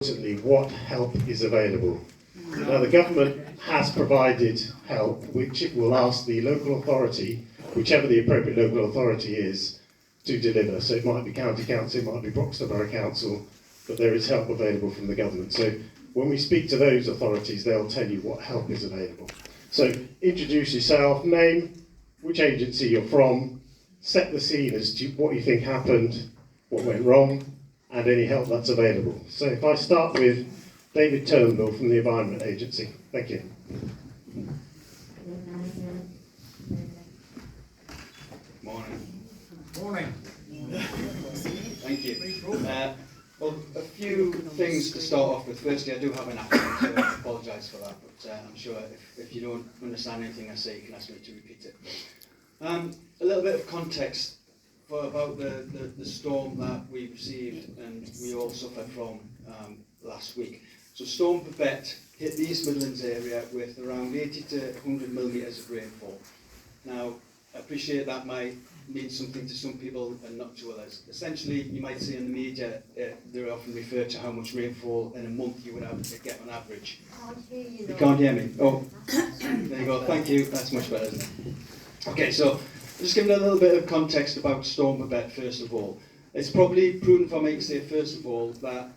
Importantly, what help is available. Now, the government has provided help, which it will ask the local authority, whichever the appropriate local authority is, to deliver. So it might be County Council, it might be Broxton Borough Council, but there is help available from the government. So when we speak to those authorities, they'll tell you what help is available. So introduce yourself, name, which agency you're from, set the scene as to what you think happened, what went wrong, and any help that's available. So if I start with David Turnbull from the Environment Agency. Thank you. Morning. Morning. Thank you. Well, a few things to start off with. Firstly, I do have an accent, so I apologise for that, but I'm sure if you don't understand anything I say, you can ask me to repeat it. A little bit of context about the storm that we received and we all suffered from last week. So Storm Babette hit the East Midlands area with around 80 to 100 millimetres of rainfall. Now, I appreciate that might mean something to some people and not to others. Essentially, you might see in the media, they often refer to how much rainfall in a month you would have to get on average. You can't hear me? Oh, there you go. Thank you. That's much better, isn't it? Okay, so just giving a little bit of context about Storm Babette first of all. It's probably prudent for me to say first of all that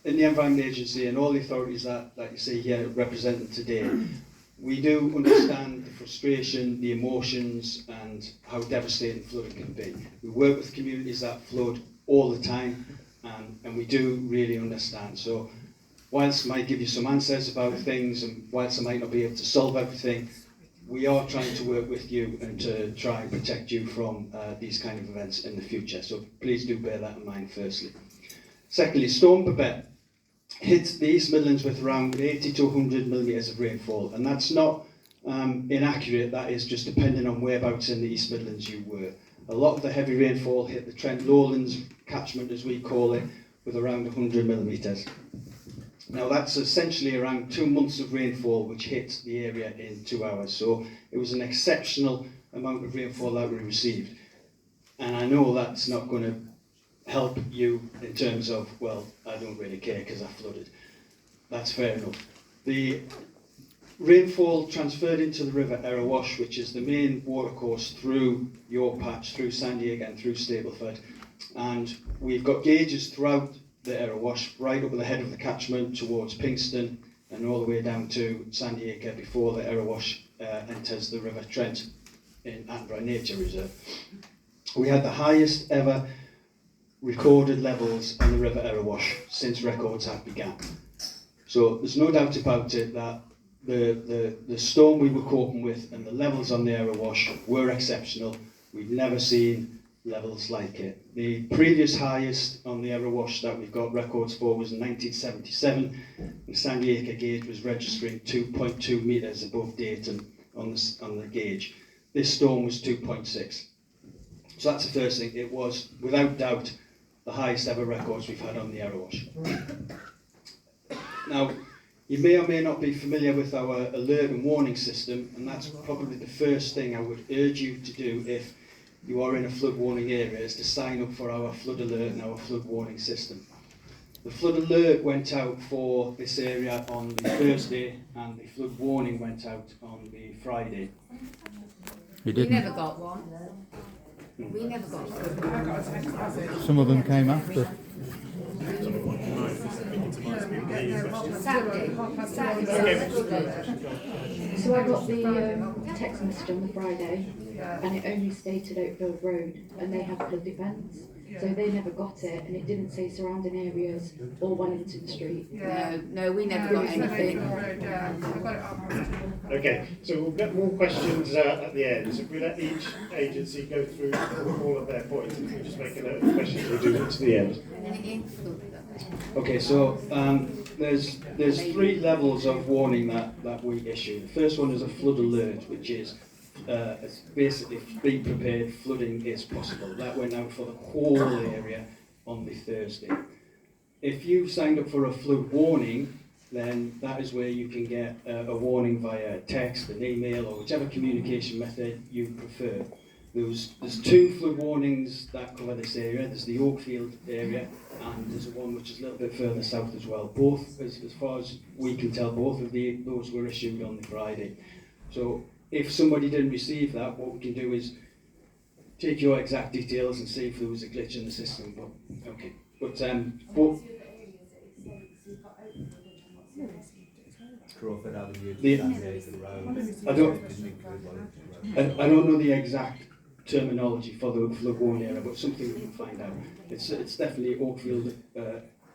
in the Environment Agency and all the authorities that you see here represented today, we do understand the frustration, the emotions and how devastating flooding can be. We work with communities that flood all the time and we do really understand. So whilst I might give you some answers about things and whilst I might not be able to solve everything, we are trying to work with you and to try and protect you from these kind of events in the future. So please do bear that in mind firstly. Secondly, Storm Babette hit the East Midlands with around 80 to 100 millimetres of rainfall, and that's not inaccurate. That is just depending on whereabouts in the East Midlands you were. A lot of the heavy rainfall hit the Trent Lowlands catchment, as we call it, with around 100 millimetres. Now that's essentially around 2 months of rainfall which hit the area in 2 hours. So it was an exceptional amount of rainfall that we received. And I know that's not going to help you in terms of, well, I don't really care because I flooded. That's fair enough. The rainfall transferred into the River Erewash, which is the main watercourse through your patch, through Sandiego and through Stapleford. And we've got gauges throughout the Erewash, right up at the head of the catchment towards Pinkston and all the way down to Sandiego before the Erewash enters the River Trent in Attenborough Nature Reserve. We had the highest ever recorded levels on the River Erewash since records have begun. So there's no doubt about it that the storm we were coping with and the levels on the Erewash were exceptional. We've never seen levels like it. The previous highest on the Erewash that we've got records for was in 1977. The Sandiego gauge was registering 2.2 metres above datum on the gauge. This storm was 2.6. So that's the first thing. It was, without doubt, the highest ever records we've had on the Erewash. Now, you may or may not be familiar with our alert and warning system, and that's probably the first thing I would urge you to do if you are in a flood warning area, is to sign up for our flood alert and our flood warning system. The flood alert went out for this area on the Thursday, and the flood warning went out on the Friday. We never got one. We never got one. Some of them came after. So I got the text message on the Friday, and it only stated Oakville Road, and they have flood defence, so they never got it, and it didn't say surrounding areas or Wellington Street. No, we never got anything. Okay, so we'll get more questions at the end. So if we let each agency go through all of their points, and we just make a note of the questions, we'll do it to the end. Okay, so there's 3 levels of warning that we issue. The first one is a flood alert, which is it's basically be prepared, flooding is possible. That went out for the whole area on the Thursday. If you signed up for a flood warning, then that is where you can get a warning via text, an email, or whichever communication method you prefer. There's 2 flood warnings that cover this area. There's the Oakfield area, and there's one which is a little bit further south as well. Both, as far as we can tell, both of those were issued on the Friday. So if somebody didn't receive that, what we can do is take your exact details and see if there was a glitch in the system. But okay, but Crawford Avenue, The- Nathan Road. I don't know the exact terminology for the flood warning area, but something we can find out. It's definitely Oakfield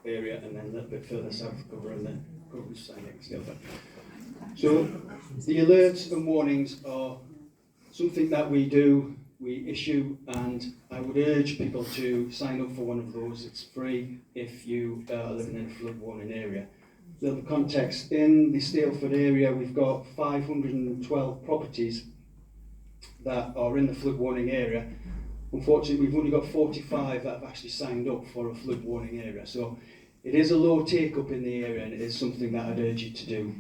area, and then a little bit further south covering the coverage side of Stapleford. So the alerts and warnings are something that we issue, and I would urge people to sign up for one of those. It's free if you are living in a flood warning area. A little context, in the Stapleford area we've got 512 properties that are in the flood warning area. Unfortunately, we've only got 45 that have actually signed up for a flood warning area. So it is a low take up in the area, and it is something that I'd urge you to do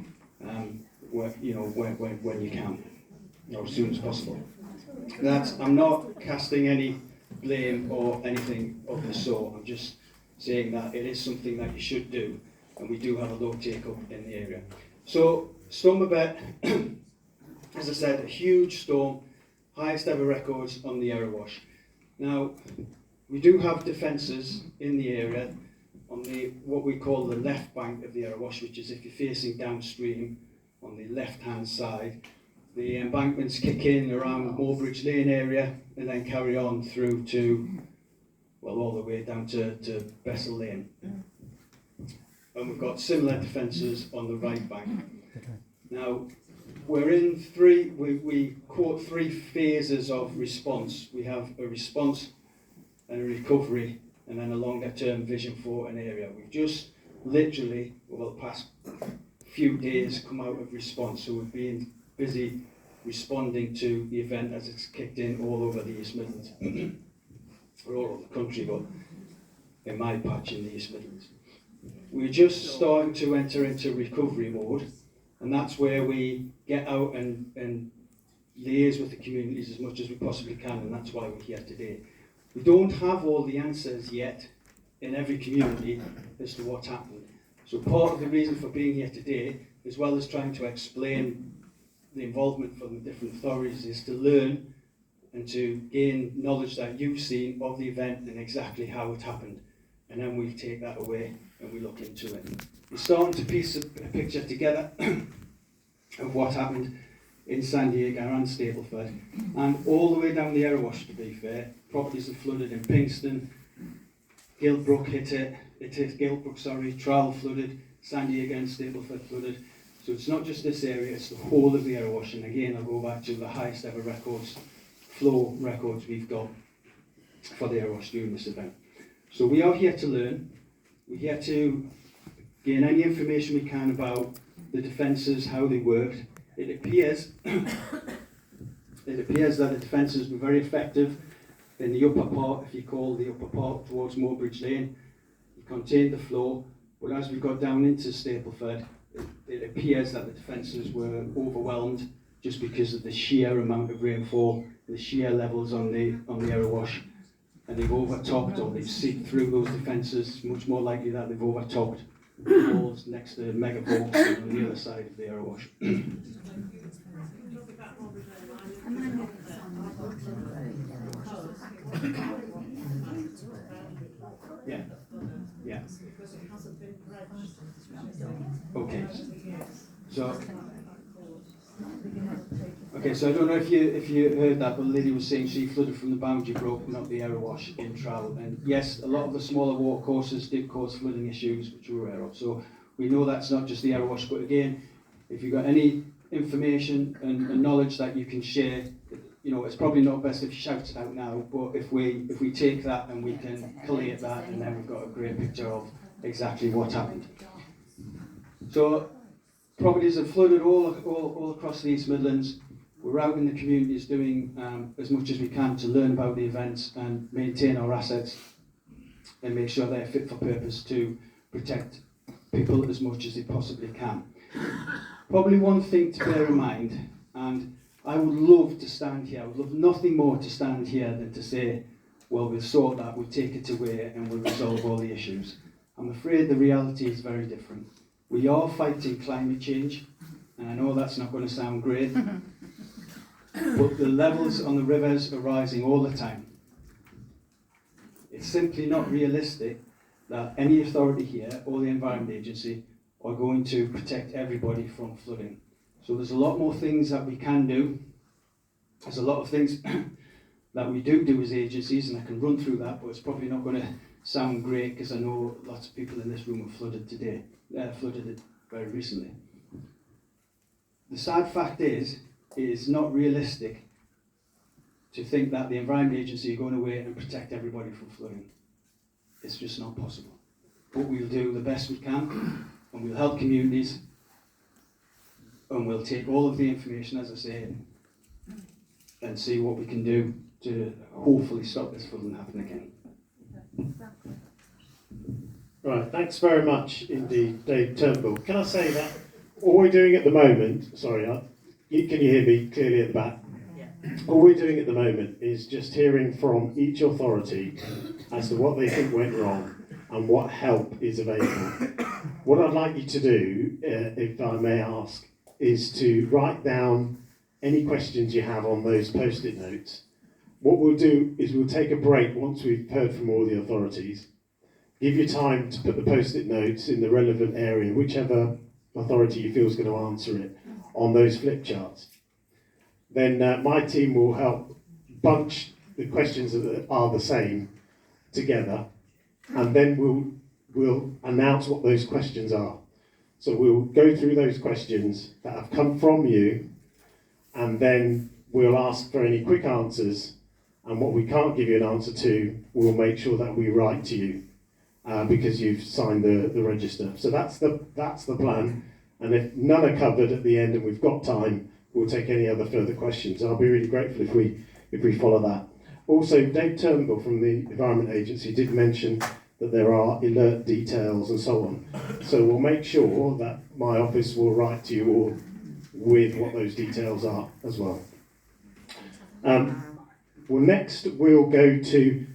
when you can, or as soon as possible. I'm not casting any blame or anything of the sort. I'm just saying that it is something that you should do, and we do have a low take up in the area. So Stormbabet, as I said, a huge storm, highest ever records on the Erewash. Now, we do have defences in the area on what we call the left bank of the Erewash, which is if you're facing downstream on the left-hand side. The embankments kick in around Moorbridge Lane area and then carry on through to, well, all the way down to Bessel Lane. And we've got similar defences on the right bank. Now, we're in we quote 3 phases of response. We have a response and a recovery, and then a longer term vision for an area. We've just literally, over the past few days, come out of response. So we've been busy responding to the event as it's kicked in all over the East Midlands. Or all over the country, but in my patch in the East Midlands. We're just starting to enter into recovery mode, and that's where we get out and liaise with the communities as much as we possibly can, and that's why we're here today. We don't have all the answers yet in every community as to what's happened. So part of the reason for being here today, as well as trying to explain the involvement from the different authorities, is to learn and to gain knowledge that you've seen of the event and exactly how it happened. And then we take that away and we look into it. We're starting to piece a picture together of what happened in San Diego and Stapleford, and all the way down the Erewash, to be fair. Properties have flooded in Pinkston, Gilbrook hit it, Trowell flooded, San Diego and Stapleford flooded. So it's not just this area, it's the whole of the Erewash. And again, I'll go back to the highest ever flow records we've got for the Erewash during this event. So we are here to learn. We're here to gain any information we can about the defences, how they worked. It appears that the defences were very effective in the upper part, if you call the upper part towards Moorbridge Lane. It contained the flow, but as we got down into Stapleford, it appears that the defences were overwhelmed just because of the sheer amount of rainfall, the sheer levels on the Erewash, and they've overtopped, or they've seeped through those defences. It's much more likely that they've overtopped the walls next to mega vaults on the other side of the Erewash. Yeah. Yeah. Okay. So I don't know if you heard that, but the lady was saying she flooded from the boundary broke, not the Erewash in Trowell. And yes, a lot of the smaller water courses did cause flooding issues, which we're aware of. So we know that's not just the Erewash, but again, if you've got any information and knowledge that you can share, you know, it's probably not best if you shout it out now, but if we take that and we can collate that, and then we've got a great picture of exactly what happened. So properties have flooded all across the East Midlands. We're out in the communities doing as much as we can to learn about the events and maintain our assets and make sure they're fit for purpose to protect people as much as they possibly can. Probably one thing to bear in mind, and I would love to stand here, I would love nothing more to stand here than to say, well, we'll sort that, we'll take it away and we'll resolve all the issues. I'm afraid the reality is very different. We are fighting climate change, and I know that's not going to sound great, but the levels on the rivers are rising all the time. It's simply not realistic that any authority here or the Environment Agency are going to protect everybody from flooding. So there's a lot more things that we can do. There's a lot of things that we do as agencies, and I can run through that, but it's probably not going to sound great because I know lots of people in this room have flooded it very recently. The sad fact is, it is not realistic to think that the Environment Agency are going away and protect everybody from flooding. It's just not possible. But we'll do the best we can, and we'll help communities, and we'll take all of the information, as I say, and see what we can do to hopefully stop this flooding happening again. Right, thanks very much indeed, Dave Turnbull. Can I say that all we're doing at the moment, sorry, can you hear me clearly at the back? All we're doing at the moment is just hearing from each authority as to what they think went wrong and what help is available. What I'd like you to do, if I may ask, is to write down any questions you have on those post-it notes. What we'll do is we'll take a break once we've heard from all the authorities, give you time to put the post-it notes in the relevant area, whichever authority you feel is going to answer it, on those flip charts. Then my team will help bunch the questions that are the same together, and then we'll announce what those questions are. So we'll go through those questions that have come from you, and then we'll ask for any quick answers, and what we can't give you an answer to, we'll make sure that we write to you because you've signed the register. So that's the plan, and if none are covered at the end and we've got time, we'll take any other further questions. I'll be really grateful if we follow that. Also, Dave Turnbull from the Environment Agency did mention that there are alert details and so on. So we'll make sure that my office will write to you all with what those details are as well. Well, next we'll go to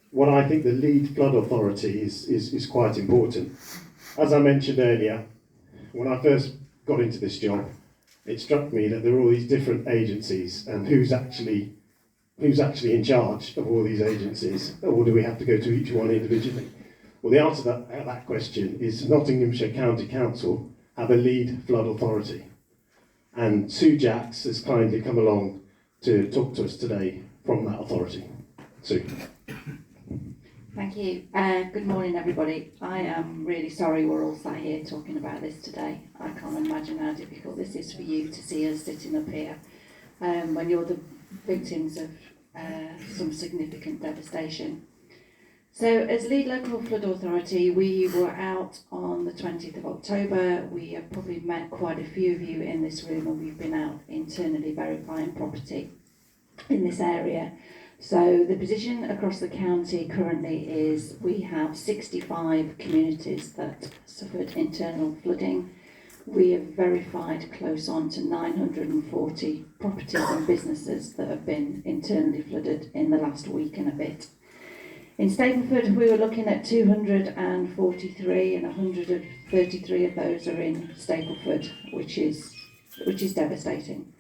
what I think the lead flood authority is quite important. As I mentioned earlier, when I first got into this job, it struck me that there are all these different agencies, and who's actually in charge of all these agencies, or do we have to go to each one individually? Well, the answer to that question is Nottinghamshire County Council have a lead flood authority, and Sue Jacks has kindly come along to talk to us today from that authority. Sue. Thank you. Good morning, everybody. I am really sorry we're all sat here talking about this today. I can't imagine how difficult this is for you to see us sitting up here when you're the victims of some significant devastation. So as Lead Local Flood Authority, we were out on the 20th of October. We have probably met quite a few of you in this room, and we've been out internally verifying property in this area. So the position across the county currently is we have 65 communities that suffered internal flooding. We have verified close on to 940 properties and businesses that have been internally flooded in the last week and a bit. In Stapleford, we were looking at 243, and 133 of those are in Stapleford, which is devastating.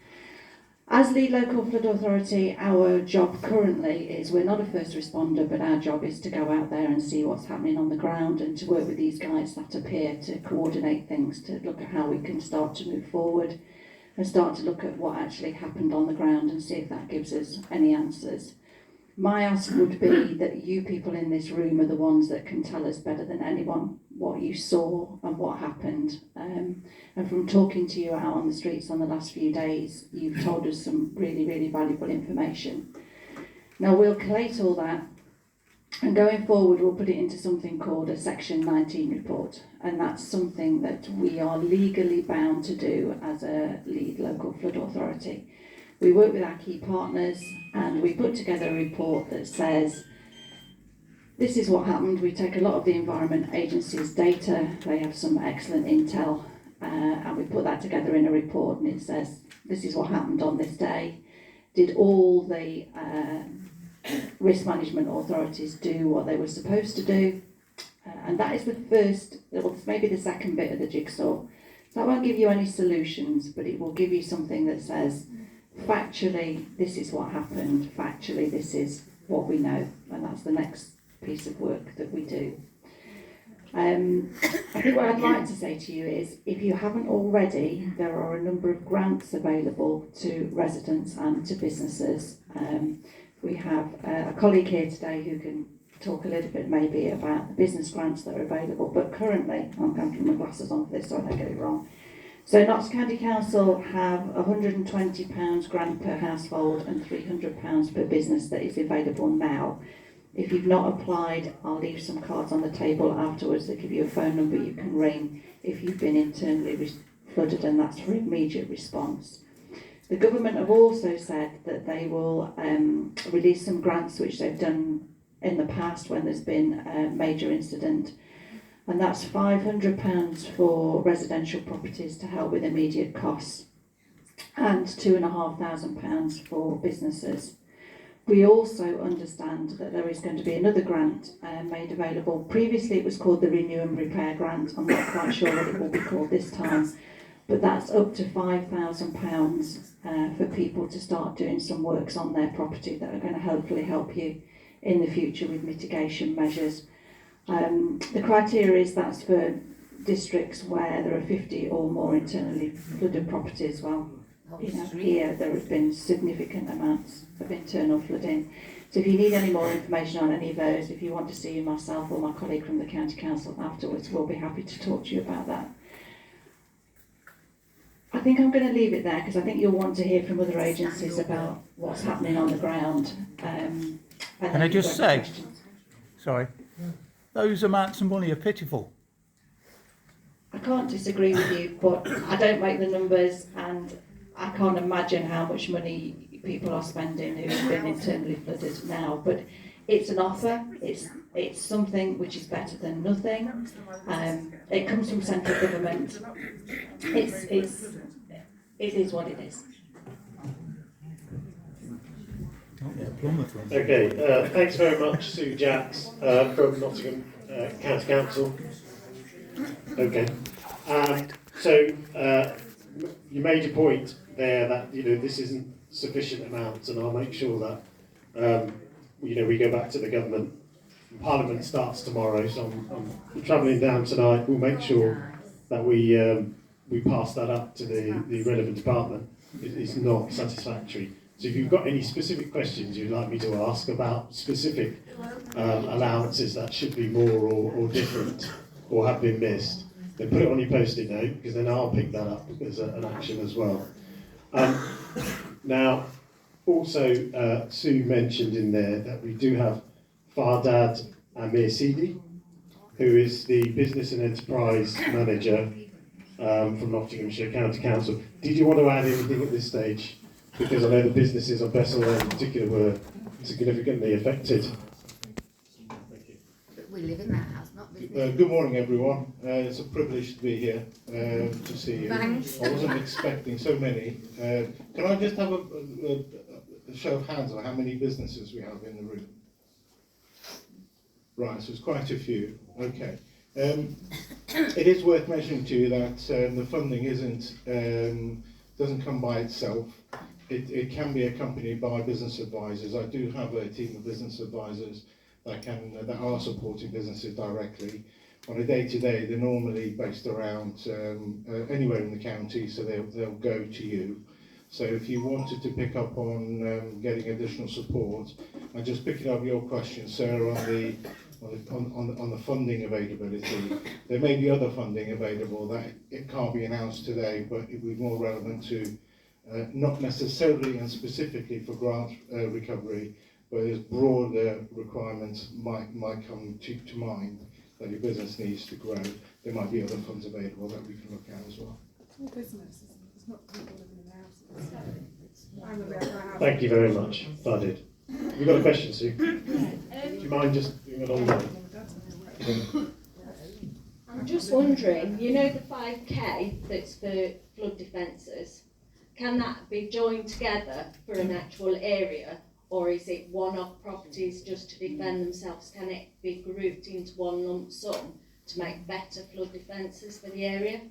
As Lead Local Flood Authority, our job currently is, we're not a first responder, but our job is to go out there and see what's happening on the ground and to work with these guys that are here to coordinate things, to look at how we can start to move forward and start to look at what actually happened on the ground and see if that gives us any answers. My ask would be that you people in this room are the ones that can tell us better than anyone what you saw and what happened. And from talking to you out on the streets on the last few days, you've told us some really, really valuable information. Now we'll collate all that, and going forward we'll put it into something called a Section 19 report, and that's something that we are legally bound to do as a Lead Local Flood Authority. We work with our key partners and we put together a report that says this is what happened. We take a lot of the Environment Agency's data, they have some excellent intel, and we put that together in a report, and it says this is what happened on this day. Did all the risk management authorities do what they were supposed to do? And that is the first, well, maybe the second bit of the jigsaw. So that won't give you any solutions, but it will give you something that says, factually, this is what happened, factually, this is what we know, and that's the next piece of work that we do. I think what I'd like to say to you is, if you haven't already, there are a number of grants available to residents and to businesses. We have a colleague here today who can talk a little bit maybe about the business grants that are available, but currently, I'm going to put my glasses on for this so I don't get it wrong. So Notts County Council have £120 grant per household and £300 per business that is available now. If you've not applied, I'll leave some cards on the table afterwards that give you a phone number you can ring if you've been internally flooded, and that's for immediate response. The government have also said that they will release some grants which they've done in the past when there's been a major incident, and that's £500 for residential properties to help with immediate costs and £2,500 for businesses. We also understand that there is going to be another grant made available. Previously it was called the Renew and Repair Grant. I'm not quite sure what it will be called this time, but that's up to £5,000 for people to start doing some works on their property that are going to hopefully help you in the future with mitigation measures. The criteria is that's for districts where there are 50 or more internally flooded properties. Well, you know, here there have been significant amounts of internal flooding. So if you need any more information on any of those, if you want to see myself or my colleague from the County Council afterwards, we'll be happy to talk to you about that. I think I'm going to leave it there because I think you'll want to hear from other agencies about what's happening on the ground. Can I just say, sorry, those amounts of money are pitiful. I can't disagree with you, but I don't make the numbers, and I can't imagine how much money people are spending who've been internally flooded now. But it's an offer. It's something which is better than nothing. It comes from central government. It is what it is. Okay, thanks very much, Sue Jacks from Nottingham County Council. Okay, so you made your point there that this isn't sufficient amounts, and I'll make sure that we go back to the government. Parliament starts tomorrow, so I'm travelling down tonight. We'll make sure that we pass that up to the relevant department. It's not satisfactory. So if you've got any specific questions you'd like me to ask about specific allowances that should be more or different or have been missed, then put it on your post-it note, because then I'll pick that up as an action as well. Now, also, Sue mentioned in there that we do have Fardad Amir Sidi, who is the Business and Enterprise Manager from Nottinghamshire County Council. Did you want to add anything at this stage? Because I know the businesses of Bessel in particular were significantly affected. We live in that house, not business. Good morning, everyone. It's a privilege to be here to see you. Thanks. I wasn't expecting so many. Can I just have a show of hands on how many businesses we have in the room? Right, so it's quite a few. Okay. It is worth mentioning to you that the funding doesn't come by itself. It can be accompanied by business advisors. I do have a team of business advisors that are supporting businesses directly. On a day-to-day, they're normally based around anywhere in the county, so they'll go to you. So if you wanted to pick up on getting additional support, and just picking up your question, Sarah, on the funding availability, there may be other funding available that it can't be announced today, but it would be more relevant to not necessarily and specifically for grant recovery, but as broader requirements might come to mind that your business needs to grow. There might be other funds available that we can look at as well. Business, it's not people living in houses. Thank you very much, Fardad. You've got a question, Sue? Do you mind just doing it on there? I'm just wondering, you know the 5k that's for flood defences, can that be joined together for an actual area, or is it one-off properties just to defend themselves? Can it be grouped into one lump sum to make better flood defences for the area?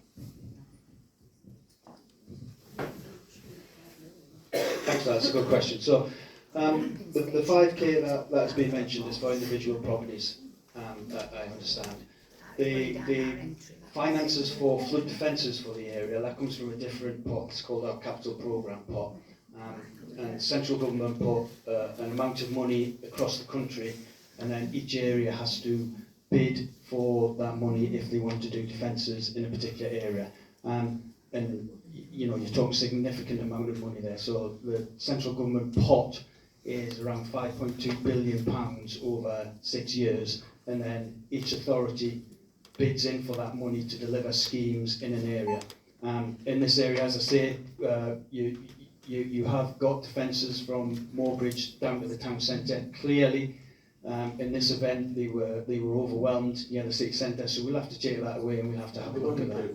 Thanks, that's a good question. So, the 5k that's been mentioned is for individual properties, that I understand. The finances for flood defences for the area, that comes from a different pot. It's called our capital programme pot. And central government put an amount of money across the country, and then each area has to bid for that money if they want to do defences in a particular area. And you know, you're talking significant amount of money there. So the central government pot is around £5.2 billion over 6 years, and then each authority bids in for that money to deliver schemes in an area. In this area, as I say, you have got defences from Moorbridge down to the town centre. Clearly, in this event, they were overwhelmed near the city centre, so we'll have to take that away and we'll have to have a look at that.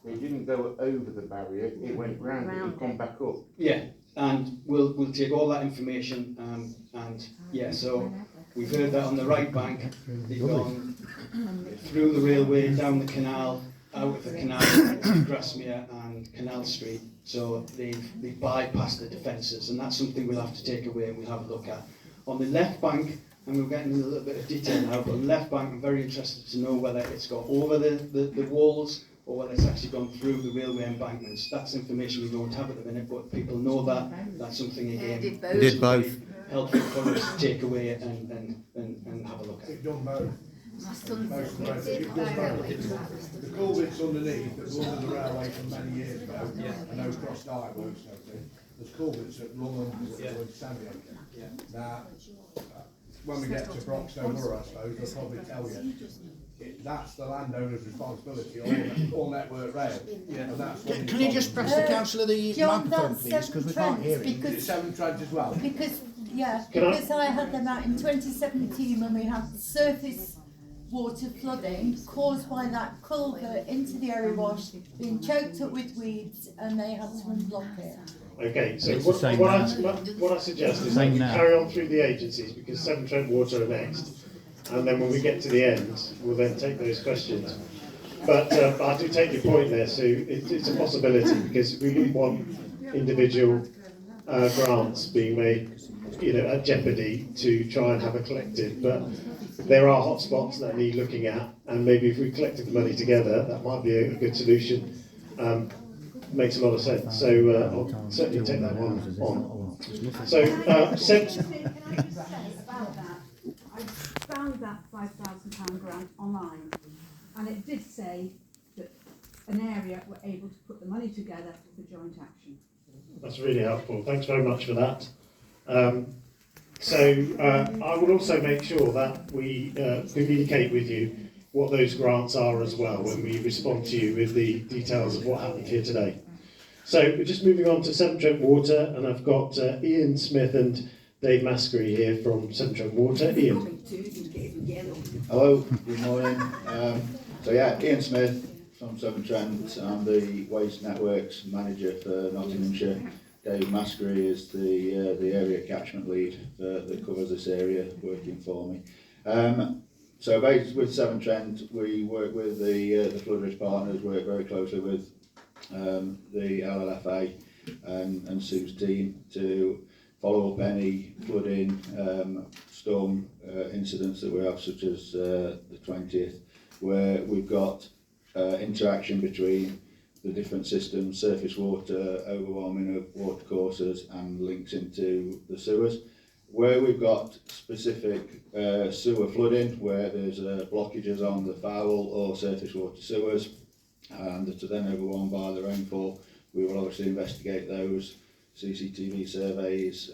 It didn't go over the barrier, it went round it and come back up. Yeah, and we'll take all that information, and yeah, so we've heard that on the right bank, they've gone through the railway, down the canal, out of the canal, into Grasmere and Canal Street, so they've bypassed the defences, and that's something we'll have to take away and we'll have a look at. On the left bank, and we're getting into a little bit of detail now, but on the left bank, I'm very interested to know whether it's got over the walls, or whether it's actually gone through the railway embankments. That's information we don't have at the minute, but people know that. That's something, again, Did both. helpful for us to take away and have a look at. They've done both. My son Most said of they it. did You've done both. both. The culverts underneath that were under the railway from many years ago, and those crossed iron works and everything, there's culverts that run under the Sandy. Now, when we get to Broxton Borough, I suppose, they'll probably tell you, that's the landowner's responsibility, all network rail. And that's what Can you just press the councillor the John, microphone, that's please, because we can't hear him. Is it Seven Trent as well? Because I had them out in 2017 when we had the surface water flooding caused by that culvert into the area wash being choked up with weeds, and they had to unblock it. Okay, so It's the same now. what I suggest is that Same we now. carry on through the agencies, because Severn Trent Water are next, and then when we get to the end, we'll then take those questions. But I do take your point there, Sue. It's a possibility, because we didn't want individual grants being made, you know, at jeopardy to try and have a collective. But there are hotspots that need looking at, and maybe if we collected the money together, that might be a good solution. Makes a lot of sense. So I'll certainly take that one on. So, Can I just say about that? I found that £5,000 grant online, and it did say that an area were able to put the money together for joint action. That's really helpful. Thanks very much for that. I will also make sure that we communicate with you what those grants are as well when we respond to you with the details of what happened here today. So we're just moving on to Severn Trent Water, and I've got Ian Smith and Dave Maskery here from Severn Trent Water. Ian. Hello, good morning. Ian Smith from Severn Trent. I'm the Waste Networks Manager for Nottinghamshire. Dave Maskery is the area catchment lead that covers this area, working for me. So based with Severn Trent, we work with the flood risk partners, work very closely with the LLFA and Sue's team to follow up any flooding, storm incidents that we have, such as the 20th, where we've got interaction between the different systems, surface water, overwhelming of water courses, and links into the sewers. Where we've got specific sewer flooding, where there's blockages on the foul or surface water sewers, and that are then overwhelmed by the rainfall, we will obviously investigate those, CCTV surveys.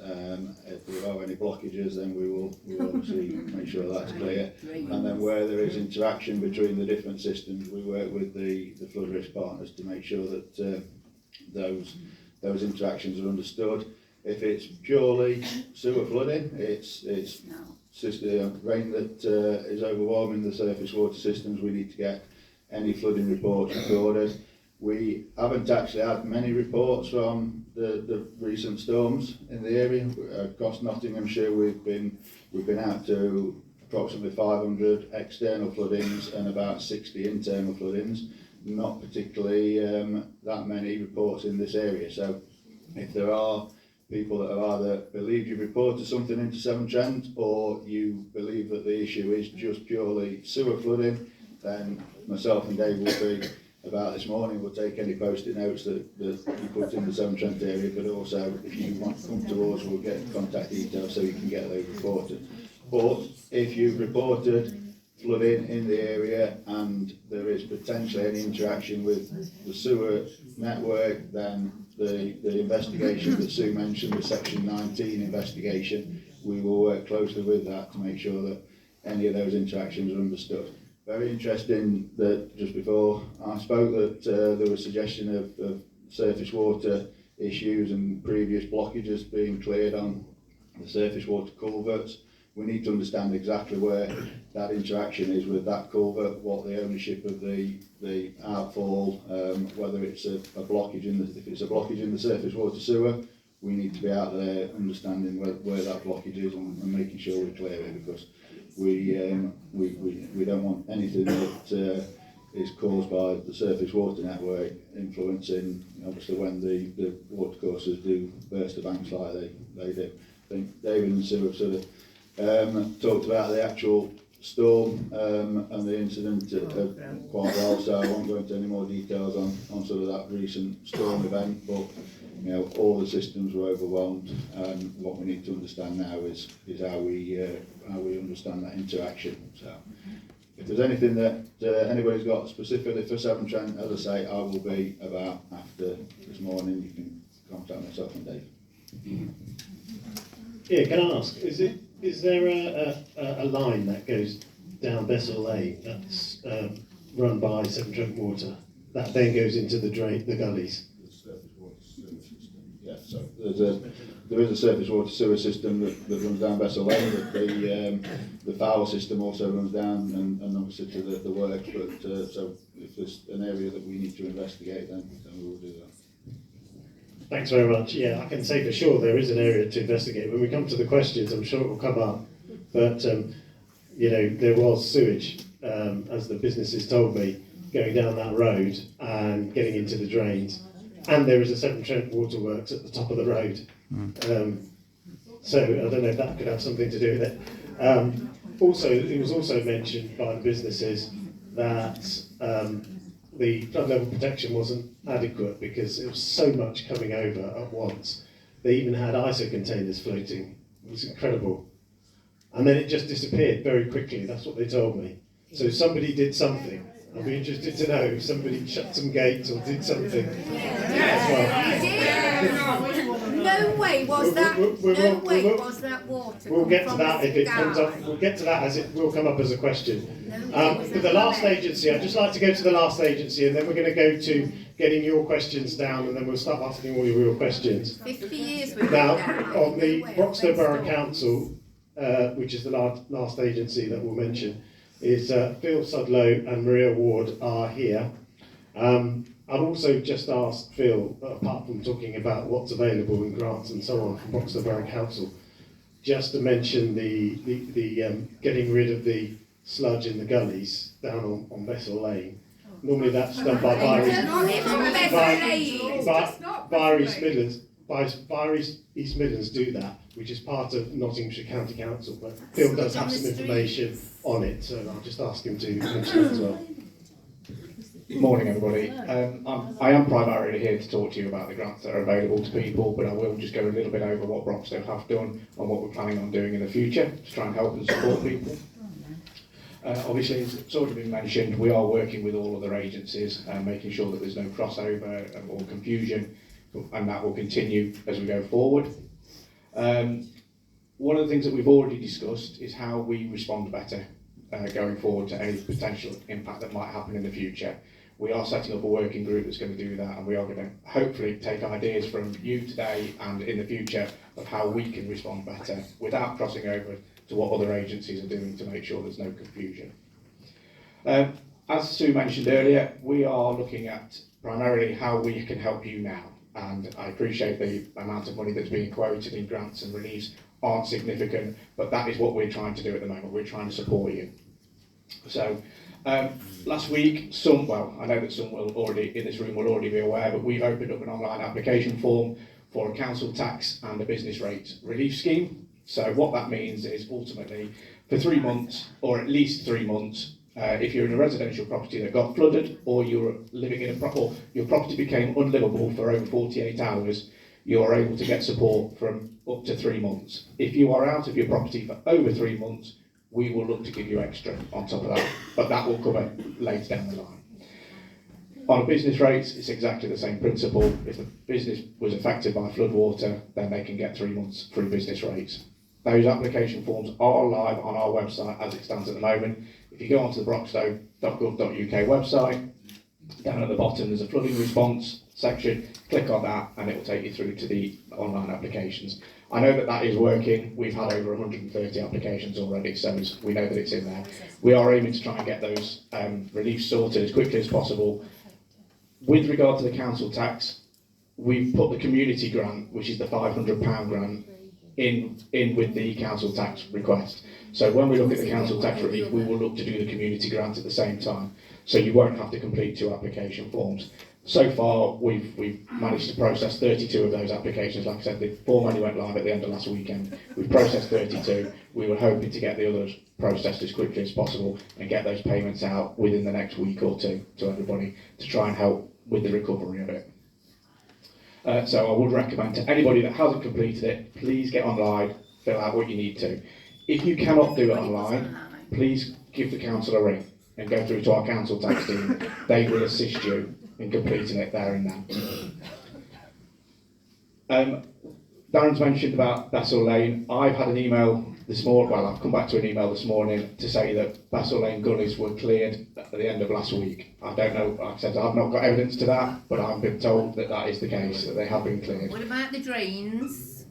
If we have any blockages, then we will obviously make sure that's clear. And then where there is interaction between the different systems, we work with the flood risk partners to make sure that those interactions are understood. If it's purely sewer flooding, it's rain that is overwhelming the surface water systems, we need to get any flooding reports recorded. We haven't actually had many reports from the recent storms in the area. Across Nottinghamshire, we've been out to approximately 500 external floodings and about 60 internal floodings. Not particularly that many reports in this area. So if there are people that have either believed you've reported something into Severn Trent or you believe that the issue is just purely sewer flooding, then myself and Dave will be about this morning. We'll take any post-it notes that you put in the Severn Trent area, but also if you want to come to us, we'll get contact details so you can get those reported. But if you've reported flooding in the area and there is potentially any interaction with the sewer network, then the investigation that Sue mentioned, the Section 19 investigation, we will work closely with that to make sure that any of those interactions are understood. Very interesting that just before I spoke that there was suggestion of surface water issues and previous blockages being cleared on the surface water culverts. We need to understand exactly where that interaction is with that culvert, what the ownership of the outfall, whether it's a blockage if it's a blockage in the surface water sewer, we need to be out there understanding where that blockage is and making sure we clear it, because we don't want anything that is caused by the surface water network influencing, obviously, when the watercourses do burst the banks like they do. I think David and Sue have sort of talked about the actual storm and the incident quite well, so I won't go into any more details on sort of that recent storm event, but all the systems were overwhelmed, and what we need to understand now is how we understand that interaction. So if there's anything that anybody's got specifically for Severn Trent, as I say, I will be about after this morning. You can contact myself and Dave. Yeah, can I ask, is there a line that goes down Bessel Lane that's run by Severn Trent Water that then goes into the gullies? Yeah, so there is a surface water sewer system that runs down Bessel Lane, but the Fowler system also runs down and obviously to the works, but so if there's an area that we need to investigate, then we will do that. Thanks very much. Yeah, I can say for sure there is an area to investigate. When we come to the questions, I'm sure it will come up. But, there was sewage, as the businesses told me, going down that road and getting into the drains. And there is a Severn Trent Waterworks at the top of the road. So I don't know if that could have something to do with it. Also, it was also mentioned by the businesses that the flood level protection wasn't adequate because it was so much coming over at once. They even had ISO containers floating. It was incredible. And then it just disappeared very quickly. That's what they told me. So somebody did something. I'd be interested to know if somebody shut some gates or did something as well. No way was that. No way was that water. We'll get to that if it comes up. We'll get to that as it will come up as a question. With the last agency, I'd just like to go to the last agency, and then we're going to go to getting your questions down, and then we'll start asking all your real questions. 50 years we've now been on the Broxton Borough Council, which is the last agency that we'll mention, is Phil Sudlow and Maria Ward are here. I've also just asked Phil, apart from talking about what's available in grants and so on from Broxton Borough Council, just to mention the getting rid of the sludge in the gullies down on Bessel Lane. Normally that's done by East Midlands do that, which is part of Nottinghamshire County Council, but Phil does have some information on it, so I'll just ask him to mention that as well. Morning everybody. I am primarily here to talk to you about the grants that are available to people, but I will just go a little bit over what Broxton have done and what we're planning on doing in the future to try and help and support people. Obviously, as it's already been mentioned, we are working with all other agencies and making sure that there's no crossover or confusion, and that will continue as we go forward. One of the things that we've already discussed is how we respond better going forward to any potential impact that might happen in the future. We are setting up a working group that's going to do that, and we are going to hopefully take ideas from you today and in the future of how we can respond better without crossing over to what other agencies are doing to make sure there's no confusion. as Sue mentioned earlier, we are looking at primarily how we can help you now. And I appreciate the amount of money that's being quoted in grants and reliefs aren't significant, but that is what we're trying to do at the moment. We're trying to support you. So last week, I know that some will already in this room will already be aware, but we've opened up an online application form for a council tax and a business rate relief scheme. So what that means is ultimately for 3 months, or at least 3 months, if you're in a residential property that got flooded, or you're living in or your property became unlivable for over 48 hours, you are able to get support from up to 3 months. If you are out of your property for over 3 months, we will look to give you extra on top of that, but that will cover later down the line. On business rates, it's exactly the same principle. If the business was affected by floodwater, then they can get 3 months free business rates. Those application forms are live on our website as it stands at the moment. If you go onto the broxtowe.gov.uk website, down at the bottom there's a flooding response section, click on that and it will take you through to the online applications. I know that that is working. We've had over 130 applications already, so we know that it's in there. We are aiming to try and get those reliefs sorted as quickly as possible. With regard to the council tax, we've put the community grant, which is the £500 grant, in with the council tax request. So when we look at the council tax relief, we will look to do the community grant at the same time. So you won't have to complete 2 application forms. So far, we've managed to process 32 of those applications. Like I said, the form only went live at the end of last weekend. We've processed 32. We were hoping to get the others processed as quickly as possible and get those payments out within the next week or two to everybody to try and help with the recovery of it. So I would recommend to anybody that hasn't completed it, please get online, fill out what you need to. If you cannot do it online, please give the council a ring and go through to our council tax team. They will assist you in completing it there and then. Darren's mentioned about Bessel Lane. I've had an email this morning, well, I've come back to an email this morning to say that Bessel Lane gullies were cleared at the end of last week. I don't know, like I said, I've not got evidence to that, but I've been told that that is the case, that they have been cleared. What about the drains?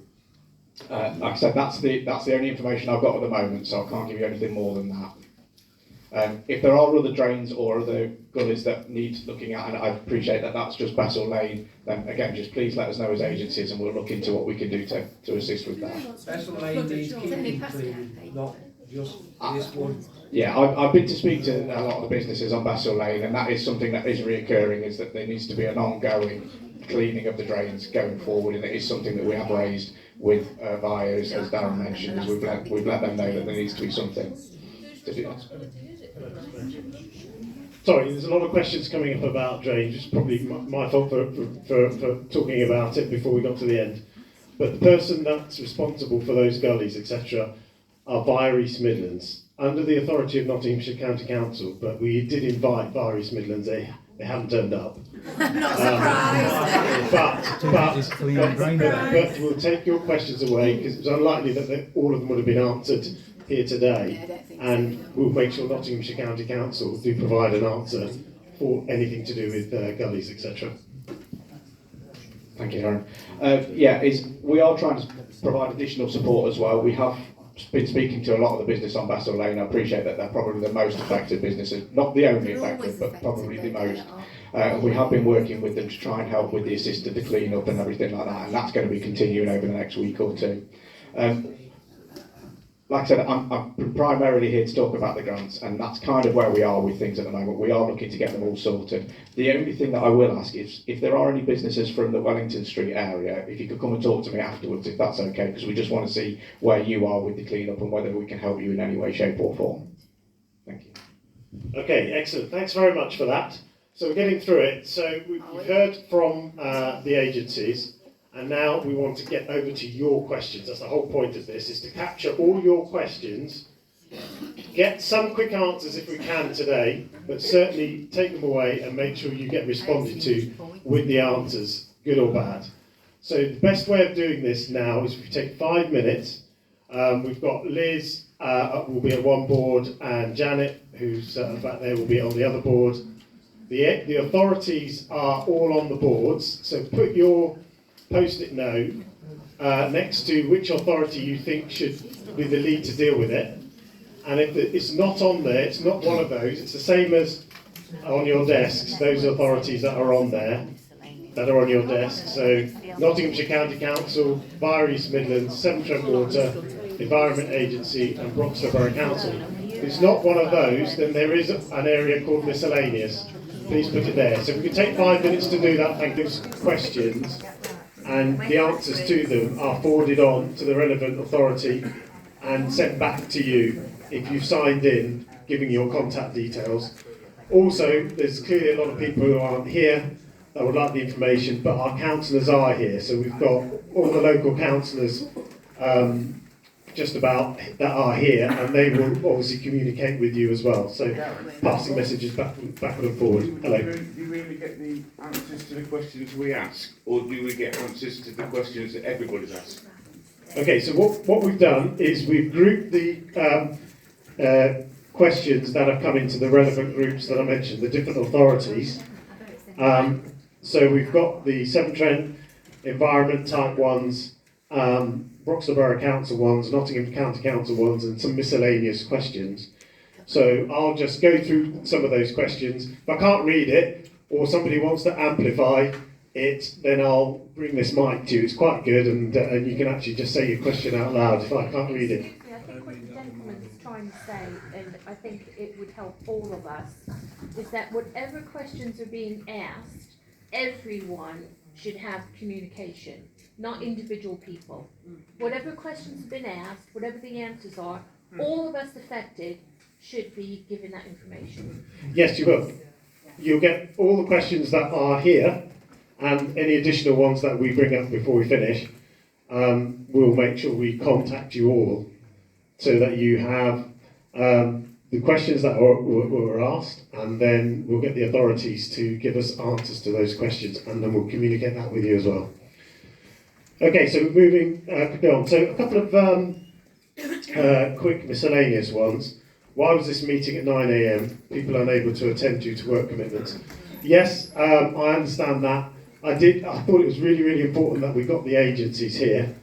Like I said, that's the only information I've got at the moment, so I can't give you anything more than that. If there are other drains or other gullies that need looking at, and I appreciate that that's just Bessel Lane, then again, just please let us know as agencies and we'll look into what we can do to assist with that. Bessel Lane needs keeping clean, not just this one. Yeah, I've been to speak to a lot of the businesses on Bessel Lane, and that is something that is reoccurring, is that there needs to be an ongoing cleaning of the drains going forward, and it is something that we have raised with buyers, as Darren mentioned, as we've let them know that there needs to be something to do that. Sorry, there's a lot of questions coming up about drains. It's probably my fault for talking about it before we got to the end. But the person that's responsible for those gullies, etc., are via East Midlands, under the authority of Nottinghamshire County Council. But we did invite via East Midlands. They haven't turned up. Not surprised. But we'll take your questions away because it's unlikely that all of them would have been answered here today, and we'll make sure Nottinghamshire County Council do provide an answer for anything to do with gullies, etc. Thank you, Darren. We are trying to provide additional support as well. We have been speaking to a lot of the business on Bessel Lane. I appreciate that they're probably the most affected businesses, not the only affected, but probably the most. We have been working with them to try and help with the assisted, the clean up and everything like that, and that's going to be continuing over the next week or two. Like I said, I'm primarily here to talk about the grants, and that's kind of where we are with things at the moment. We are looking to get them all sorted. The only thing that I will ask is if there are any businesses from the Wellington Street area, if you could come and talk to me afterwards, if that's okay, because we just want to see where you are with the clean-up and whether we can help you in any way, shape or form. Thank you. Okay, excellent. Thanks very much for that. So we're getting through it. So we've heard from the agencies. And now we want to get over to your questions. That's the whole point of this, is to capture all your questions, get some quick answers if we can today, but certainly take them away and make sure you get responded to with the answers, good or bad. So the best way of doing this now is if we take 5 minutes. We've got Liz will be on one board, and Janet, who's back there, will be on the other board. The authorities are all on the boards, so put your post-it note next to which authority you think should be the lead to deal with it. And if it's not on there, it's not one of those, it's the same as on your desks, those authorities that are on there, that are on your desk. So Nottinghamshire County Council, via East Midlands, Severn Trent Water, Environment Agency and Broxton Borough Council. If it's not one of those, then there is an area called miscellaneous. Please put it there. So if we could take 5 minutes to do that, thank you. Questions and the answers to them are forwarded on to the relevant authority and sent back to you if you've signed in, giving your contact details. Also, there's clearly a lot of people who aren't here that would like the information, but our councillors are here. So we've got all the local councillors just about that are here, and they will obviously communicate with you as well. So passing messages backward and forward. Hello. Do we really get the answers to the questions we ask, or do we get answers to the questions that everybody's asked? Okay, so what we've done is we've grouped the questions that have come into the relevant groups that I mentioned, the different authorities. So we've got the Severn Trent environment type ones, Broxton Borough Council ones, Nottingham County Council ones, and some miscellaneous questions. So I'll just go through some of those questions. If I can't read it, or somebody wants to amplify it, then I'll bring this mic to you. It's quite good, and you can actually just say your question out loud if I can't read it. I think what the gentleman is trying to say, and I think it would help all of us, is that whatever questions are being asked, everyone should have communication, not individual people. Whatever questions have been asked, whatever the answers are, all of us affected should be given that information. Yes, you will. You'll get all the questions that are here, and any additional ones that we bring up before we finish. We'll make sure we contact you all so that you have the questions that were asked, and then we'll get the authorities to give us answers to those questions, and then we'll communicate that with you as well. Okay, so moving quickly on. So a couple of quick miscellaneous ones. Why was this meeting at 9 AM? People unable to attend due to work commitments. Yes, I understand that. I thought it was really, really important that we got the agencies here,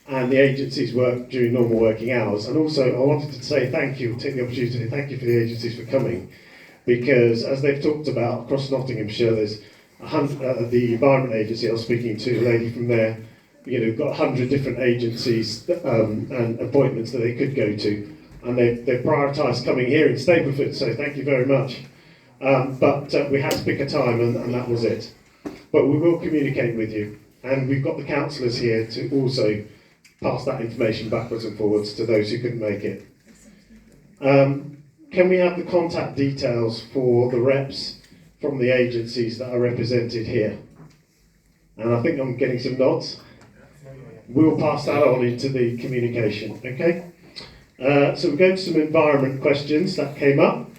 and the agencies work during normal working hours. And also, I wanted to say thank you, take the opportunity to thank you for the agencies for coming, because as they've talked about across Nottinghamshire, there's the Environment Agency I was speaking to, a lady from there, got 100 different agencies and appointments that they could go to, and they've prioritised coming here in Stapleford, so thank you very much. But we had to pick a time, and that was it. But we will communicate with you, and we've got the councillors here to also pass that information backwards and forwards to those who couldn't make it. Can we have the contact details for the reps from the agencies that are represented here? And I think I'm getting some nods. We'll pass that on into the communication, okay? So we'll go to some environment questions that came up.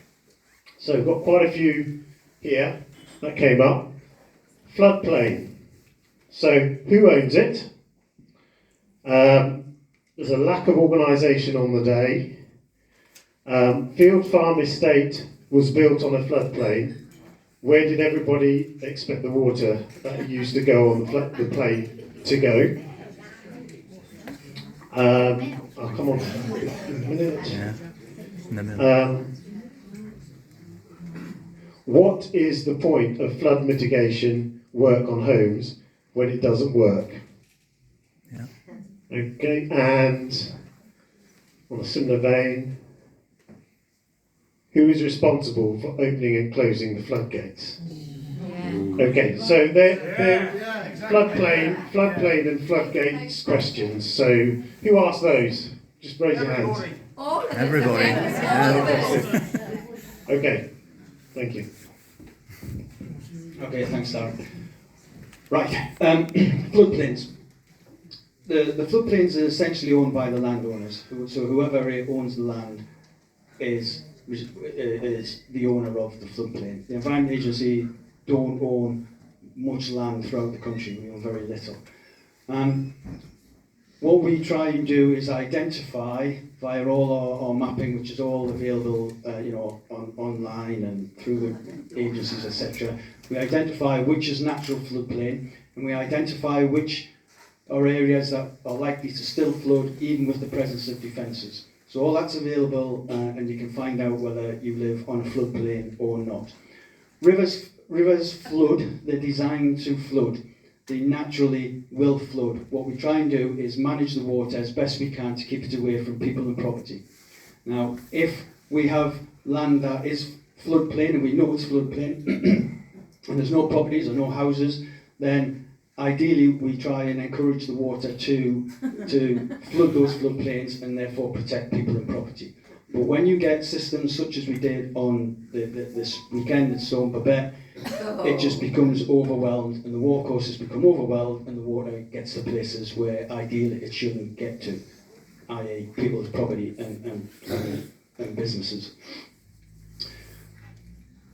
So we've got quite a few here that came up. Floodplain. So who owns it? There's a lack of organisation on the day. Field Farm Estate was built on a floodplain. Where did everybody expect the water that used to go on the plain to go? I'll come on in a minute. Yeah. What is the point of flood mitigation work on homes when it doesn't work? Yeah. Okay, and on a similar vein, who is responsible for opening and closing the floodgates? Yeah. Okay, so they're floodplain and floodgates questions. So who asked those? Just raise your hands. Everybody. Okay, thank you. Okay, thanks, Darren. Right, floodplains. The floodplains are essentially owned by the landowners. So whoever owns the land is the owner of the floodplain. The Environment Agency don't own much land throughout the country. We own very little. What we try and do is identify via all our mapping, which is all available, online and through the agencies, etc. We identify which is natural floodplain, and we identify which are areas that are likely to still flood even with the presence of defences. So all that's available, and you can find out whether you live on a floodplain or not. Rivers flood, they're designed to flood. They naturally will flood. What we try and do is manage the water as best we can to keep it away from people and property. Now, if we have land that is floodplain, and we know it's floodplain, and there's no properties or no houses, then ideally we try and encourage the water to flood those floodplains and therefore protect people and property. But when you get systems such as we did on this weekend at Storm Babette, it just becomes overwhelmed, and the watercourses become overwhelmed, and the water gets to places where ideally it shouldn't get to, i.e. people's property and businesses.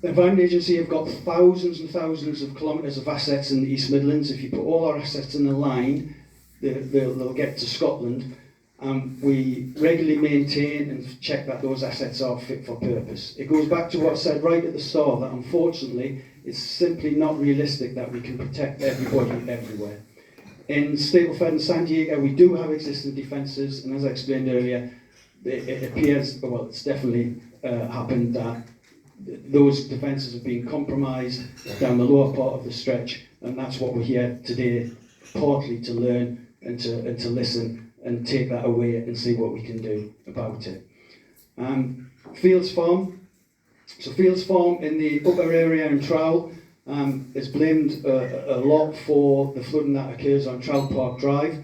The Environment Agency have got thousands and thousands of kilometres of assets in the East Midlands. If you put all our assets in a line, they'll get to Scotland. We regularly maintain and check that those assets are fit for purpose. It goes back to what I said right at the start, that unfortunately it's simply not realistic that we can protect everybody everywhere. In Stapleford and San Diego we do have existing defences, and as I explained earlier, it appears, well it's definitely happened that those defences have been compromised down the lower part of the stretch, and that's what we're here today partly to learn and to listen and take that away and see what we can do about it. Fields Farm. So Fields Farm in the upper area in Trowell is blamed a lot for the flooding that occurs on Trowell Park Drive.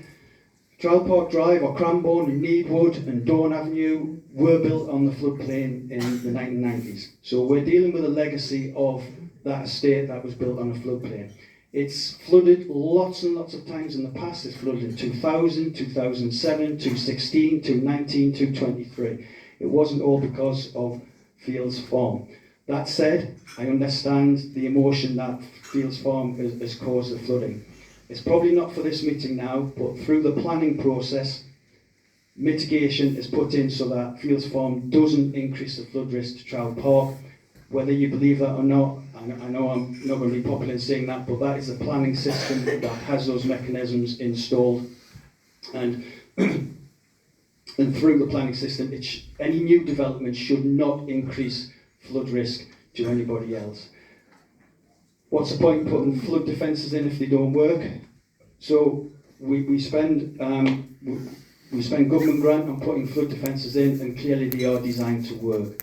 Trowell Park Drive, or Cranbourne and Needwood and Dawn Avenue were built on the floodplain in the 1990s. So we're dealing with a legacy of that estate that was built on a floodplain. It's flooded lots and lots of times in the past. It's flooded in 2000, 2007, 2016, 2019, 2023. It wasn't all because of Fields Farm. That said, I understand the emotion that Fields Farm has caused the flooding. It's probably not for this meeting now, but through the planning process, mitigation is put in so that Fields Farm doesn't increase the flood risk to Trowell Park. Whether you believe that or not, I know I'm not going to be popular in saying that, but that is the planning system that has those mechanisms installed. And through the planning system, any new development should not increase flood risk to anybody else. What's the point in putting flood defences in if they don't work? So we spend government grant on putting flood defences in, and clearly they are designed to work.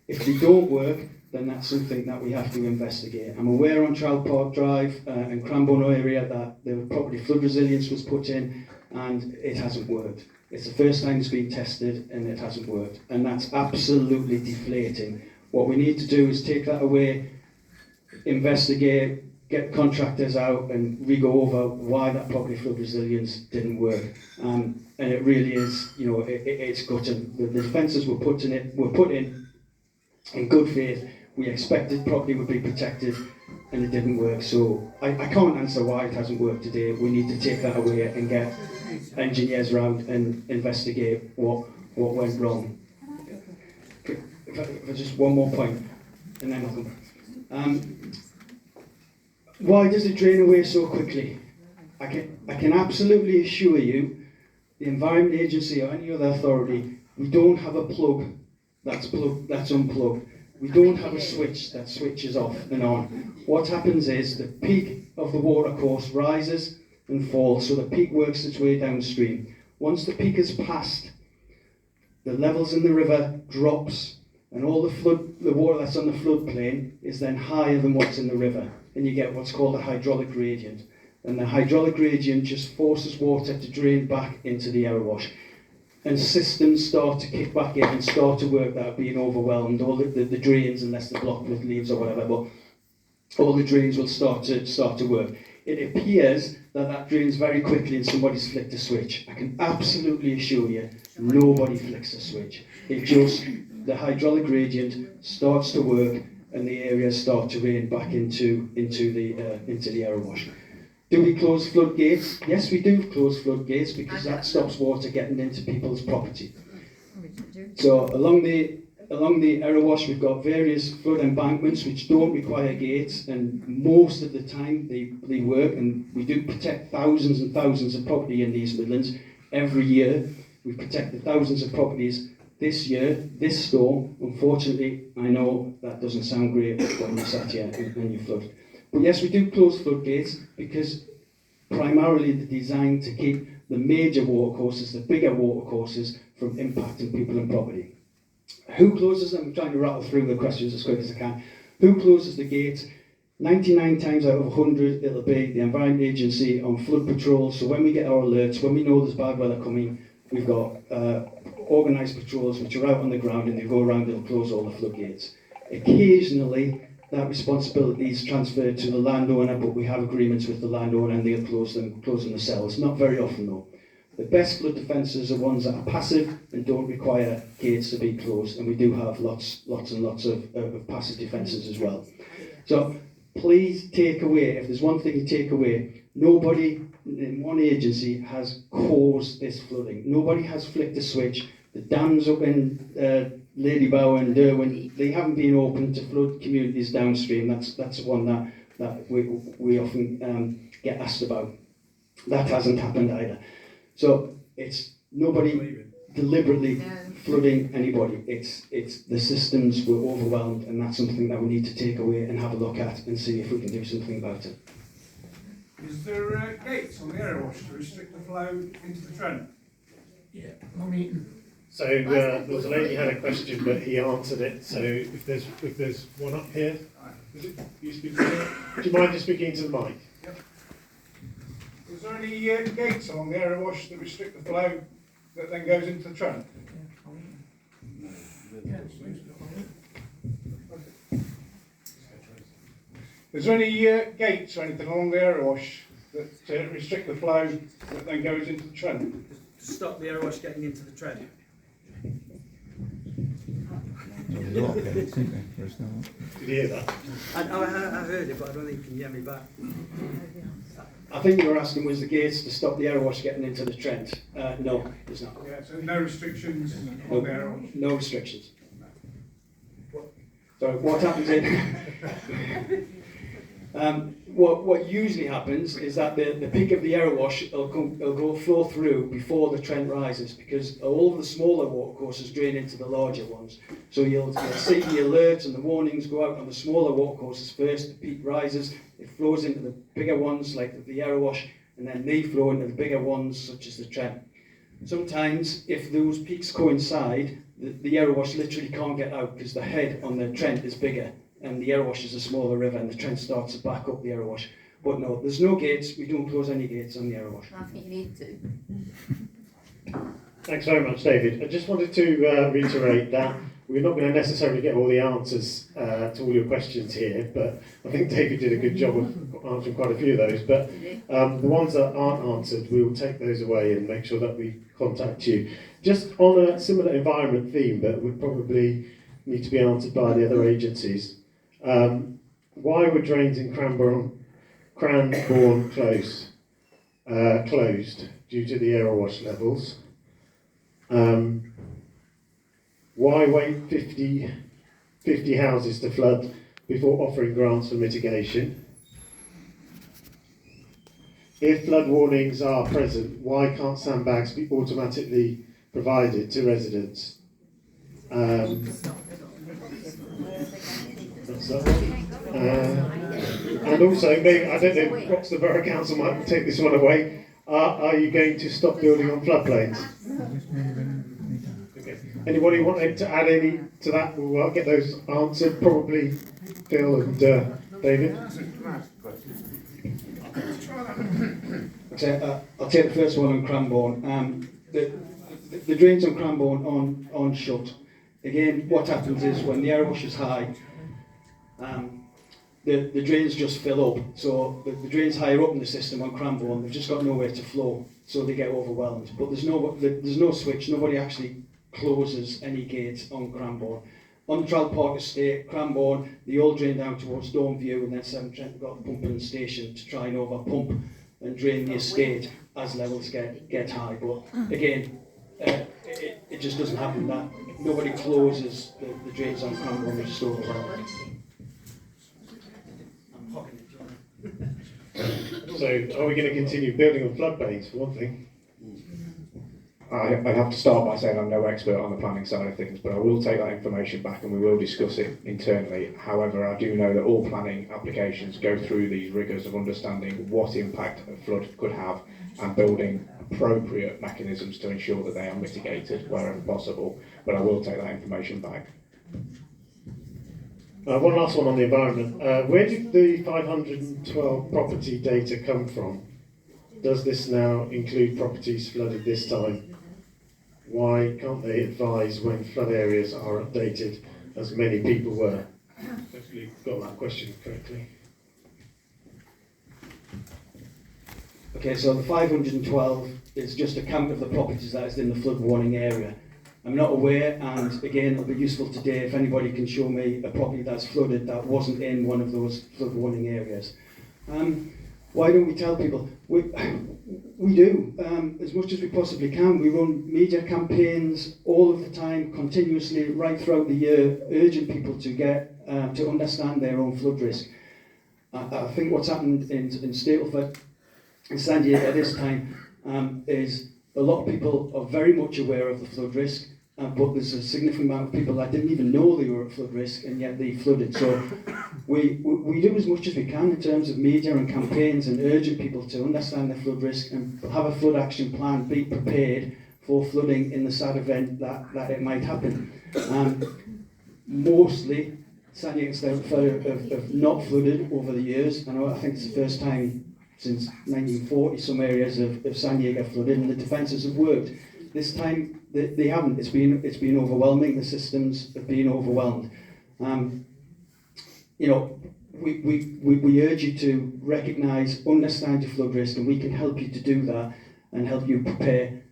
If they don't work, then that's something that we have to investigate. I'm aware on Trowell Park Drive and Cranbourne area that the property flood resilience was put in and it hasn't worked. It's the first time it's been tested and it hasn't worked, and that's absolutely deflating. What we need to do is take that away, investigate, get contractors out and re-go over why that property flood resilience didn't work. And it really is, you know, it's gutting. The defences were put in good faith. We expected property would be protected and it didn't work. So I can't answer why it hasn't worked today. We need to take that away and get engineers round and investigate what went wrong. If I just one more point, and then I'll come. Why does it drain away so quickly? I can absolutely assure you, the Environment Agency or any other authority, we don't have a plug that's unplugged. We don't have a switch that switches off and on. What happens is the peak of the watercourse rises and falls, so the peak works its way downstream. Once the peak is passed, the levels in the river drops, and all the water that's on the floodplain is then higher than what's in the river, and you get what's called a hydraulic gradient. And the hydraulic gradient just forces water to drain back into the Erewash. And systems start to kick back in and start to work that are being overwhelmed. All the drains, unless they're blocked with leaves or whatever, but all the drains will start to work. It appears that drains very quickly and somebody's flicked a switch. I can absolutely assure you, nobody flicks a switch. It just, the hydraulic gradient starts to work and the areas start to rain back into the Erewash. Do we close floodgates? Yes, we do close floodgates because that stops water getting into people's property. So along the Erewash we've got various flood embankments which don't require gates, and most of the time they work, and we do protect thousands and thousands of property in the East Midlands every year. We've protected thousands of properties. this year, this storm, unfortunately, I know that doesn't sound great when you're sat here and you flood. But yes, we do close floodgates because primarily they're designed to keep the major water courses, the bigger water courses, from impacting people and property. Who closes them? I'm trying to rattle through the questions as quick as I can. Who closes the gates? 99 times out of 100, it'll be the Environment Agency on flood patrol. So when we get our alerts, when we know there's bad weather coming, we've got organised patrols which are out on the ground and they go around and close all the floodgates. Occasionally, that responsibility is transferred to the landowner, but we have agreements with the landowner and they'll close them themselves. Not very often though. The best flood defences are ones that are passive and don't require gates to be closed, and we do have lots and lots of passive defences as well. So please take away, if there's one thing to take away, nobody in one agency has caused this flooding. Nobody has flicked a switch. The dams up in Ladybower and Derwent, they haven't been open to flood communities downstream. That's one that we often get asked about. That hasn't happened either. So it's nobody deliberately flooding anybody. It's the systems were overwhelmed, and that's something that we need to take away and have a look at and see if we can do something about it. Is there gates on the area wash to restrict the flow into the Trent? Yeah, Long So there was a lady had a question, but he answered it. So if there's one up here, is it you speaking to it? Do you mind just speaking to the mic? Yep. Is there any gates along the area wash that restrict the flow that then goes into the Trent? Is there any gates or anything along the area wash that restrict the flow that then goes into the Trent? To stop the area wash getting into the Trent. Did you hear that? I heard it, but I don't think you can hear me back. I think you were asking, was the gates to stop the area wash getting into the Trent? No, there's not. Yeah, so no restrictions on the area wash? No restrictions. So what happens in... what usually happens is that the peak of the area wash will flow through before the Trent rises, because all of the smaller water courses drain into the larger ones. So you'll see the alerts and the warnings go out on the smaller water courses first. The peak rises, it flows into the bigger ones like the area wash, and then they flow into the bigger ones such as the Trent. Sometimes if those peaks coincide, the area wash literally can't get out because the head on the Trent is bigger, and the area wash is a smaller river, and the Trent starts to back up the area wash. But no, there's no gates. We don't close any gates on the area wash. I think you need to. Thanks very much, David. I just wanted to reiterate that we're not going to necessarily get all the answers to all your questions here, but I think David did a good job of answering quite a few of those. But the ones that aren't answered, we will take those away and make sure that we contact you. Just on a similar environment theme, but would probably need to be answered by the other agencies. Why were drains in Cranbourne closed due to the area wash levels? Why wait 50 houses to flood before offering grants for mitigation? If flood warnings are present, why can't sandbags be automatically provided to residents? And also, maybe, I don't know, perhaps the Borough Council might take this one away. Are you going to stop building on floodplains? Okay. Anybody wanting to add any to that? We'll get those answered. Probably Phil and David. I'll take the first one on Cranbourne. The drains on Cranbourne on shut. Again, what happens is when the area wash is high, the drains just fill up. So the drains higher up in the system on Cranbourne, they've just got nowhere to flow, so they get overwhelmed. But there's no switch. Nobody actually closes any gates on Cranbourne. On the Trell Park estate, Cranbourne, they all drain down towards Dormview, and then Severn Trent have got a pumping station to try and over-pump and drain the estate as levels get high. But again, it just doesn't happen that nobody closes the drains on Cranbourne, they're just overwhelmed. So, are we going to continue building on floodplains, for one thing? I have to start by saying I'm no expert on the planning side of things, but I will take that information back and we will discuss it internally. However, I do know that all planning applications go through these rigours of understanding what impact a flood could have and building appropriate mechanisms to ensure that they are mitigated wherever possible. But I will take that information back. One last one on the environment. Where did the 512 property data come from? Does this now include properties flooded this time? Why can't they advise when flood areas are updated, as many people were? Hopefully you've got that question correctly. Okay, so the 512 is just a count of the properties that is in the flood warning area. I'm not aware, and again, it'll be useful today if anybody can show me a property that's flooded that wasn't in one of those flood warning areas. Why don't we tell people? We do, as much as we possibly can. We run media campaigns all of the time, continuously, right throughout the year, urging people to get to understand their own flood risk. I think what's happened in Stapleford, in San Diego at this time, is a lot of people are very much aware of the flood risk, but there's a significant amount of people that didn't even know they were at flood risk, and yet they flooded. So we do as much as we can in terms of media and campaigns and urging people to understand their flood risk and have a flood action plan, be prepared for flooding in the sad event that it might happen. Mostly, San Diego and Stapleford have not flooded over the years. I think it's the first time since 1940 some areas of San Diego flooded, and the defences have worked. This time they haven't. It's been overwhelming. The systems have been overwhelmed. You know, we urge you to recognise, understand your flood risk, and we can help you to do that and help you prepare.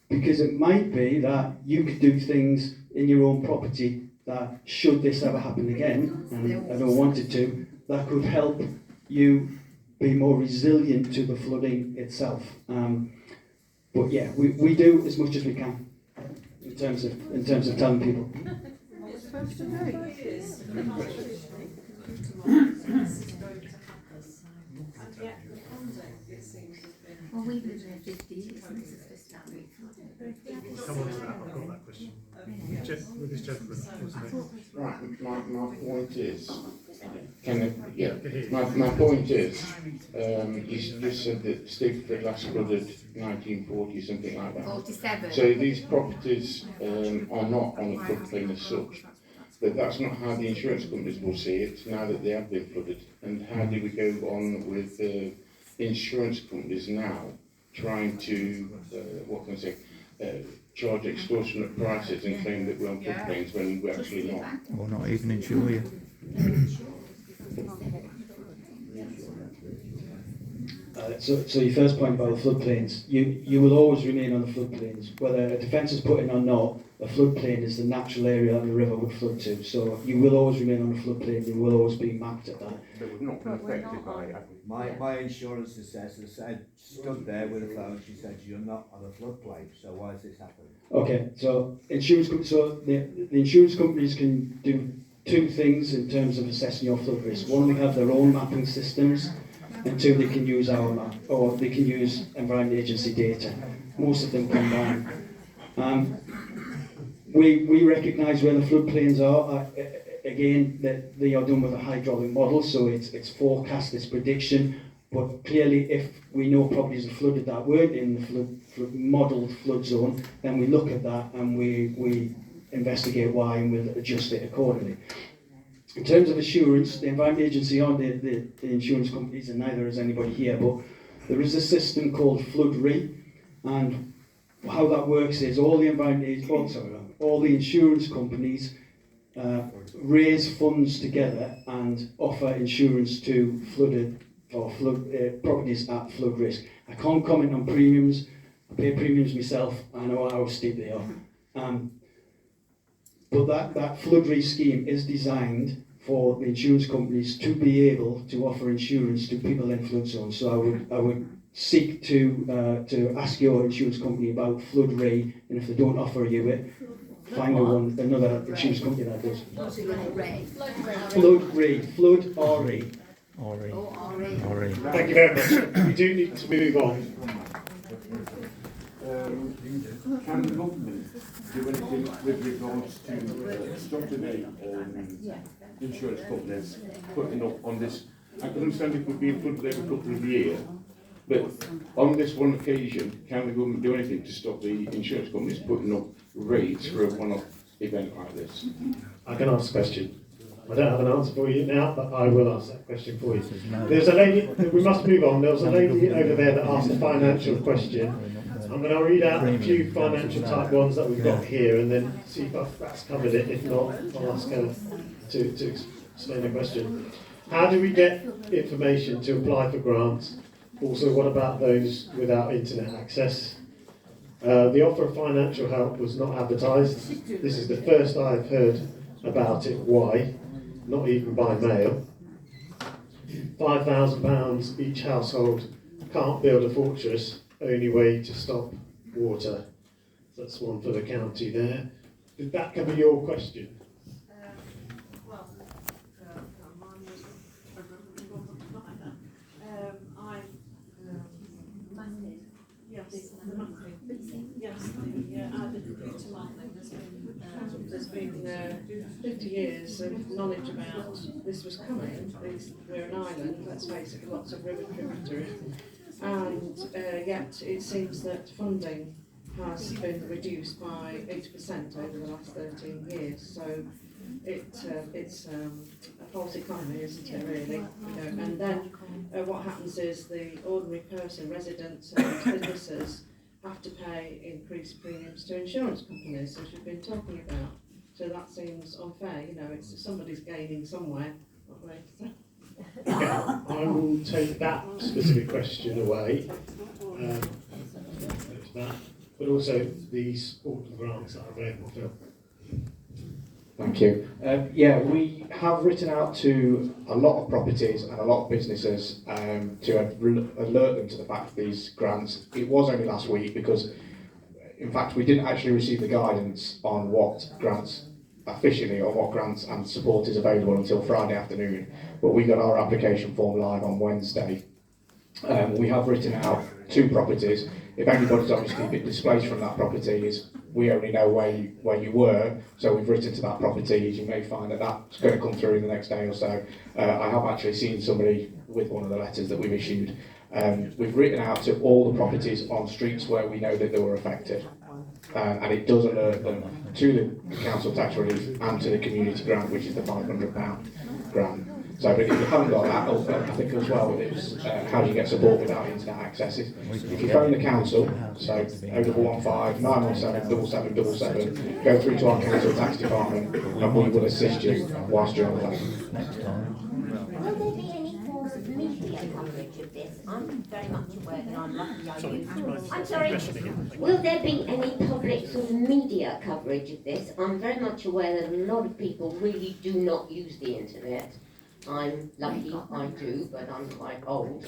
Because it might be that you could do things in your own property that, should this ever happen again, and I don't want it to, that could help you be more resilient to the flooding itself. But yeah, we do as much as we can in terms of telling people. Well, we've lived there 50 years and this is the first time we've Come on to that, I've got that question. With this gentleman. Right, my point is, my point is, you just said that Stapleford last flooded 1940, something like that. 47. So these properties are not on the floodplain as such. But that's not how the insurance companies will see it now that they have been flooded. And how do we go on with the insurance companies now trying to, what can I say, charge extortionate prices and claim that we're on floodplains when we're actually not? Or not even insure you. So your first point about the floodplains, you will always remain on the floodplains. Whether a defence is put in or not, a floodplain is the natural area that the river would flood to. So you will always remain on the floodplain, you will always be mapped at that. But we've not been affected by it, have we? My insurance assessor said, stood there with a phone, she said, you're not on a floodplain, so why is this happening? Okay, so the insurance companies can do two things in terms of assessing your flood risk. One, they have their own mapping systems, and two, they can use our map, or they can use Environment Agency data. Most of them combine. We recognise where the floodplains are. Again, that they are done with a hydraulic model, so it's forecast, it's prediction. But clearly, if we know properties are flooded that weren't in the modelled flood zone, then we look at that and we investigate why and we'll adjust it accordingly. In terms of assurance, the Environment Agency aren't the insurance companies, and neither is anybody here, but there is a system called Flood Re, and how that works is all the insurance companies raise funds together and offer insurance to properties at flood risk. I can't comment on premiums. I pay premiums myself. I know how steep they are. But that flood risk scheme is designed for the insurance companies to be able to offer insurance to people in flood zones. So I would seek to ask your insurance company about Flood Re, and if they don't offer you it, find another insurance company that does. Flood Re, Flood R-E. Thank you very much. We do need to move on. Can the government do anything with regards to stopping the insurance companies putting up on this? I can understand if we're being flooded every couple of years, but on this one occasion, can the government do anything to stop the insurance companies putting up rates for a one-off event like this? I can ask a question. I don't have an answer for you now, but I will ask that question for you. There's a lady, we must move on, there was a lady over there that asked a financial question. I'm going to read out a few financial type ones that we've got here and then see if that's covered it. If not, I'll ask her to explain the question. How do we get information to apply for grants? Also, what about those without internet access? The offer of financial help was not advertised. This is the first I've heard about it. Why? Not even by mail. £5,000 each household can't build a fortress. Only way to stop water. That's one for the county there. Did that cover your question? There's been 50 years of knowledge about this was coming. We're an island, let's face it, lots of river tributaries, and yet it seems that funding has been reduced by 80% over the last 13 years. So it's a false economy, isn't it, really? You know, and then what happens is the ordinary person, residents and businesses have to pay increased premiums to insurance companies, as we've been talking about. So that seems unfair, you know, it's somebody's gaining somewhere, not we? Okay, I will take that specific question away, but also these autumn grants that are available, Phil. Thank you. Yeah, we have written out to a lot of properties and a lot of businesses to alert them to the fact of these grants. It was only last week because, in fact, we didn't actually receive the guidance on what grants officially or what grants and support is available until Friday afternoon. But we got our application form live on Wednesday. We have written out 2 properties. If anybody's obviously been displaced from that property, we only know where you were, so we've written to that property. As you may find that that's going to come through in the next day or so. I have actually seen somebody with one of the letters that we've issued. We've written out to all the properties on streets where we know that they were affected, and it does alert them to the council tax relief and to the community grant, which is the £500 grant. So but if you haven't got that, I think as well, it was how do you get support without internet access? If you phone the council, so 0115 917 7777, go through to our council tax department and we will assist you whilst you're on the phone. Will there be any forms of media coverage of this? I'm very much aware that I'm lucky I'm sorry, will there be any public sort of media coverage of this? I'm very much aware that a lot of people really do not use the internet. I'm lucky, I do, but I'm quite old.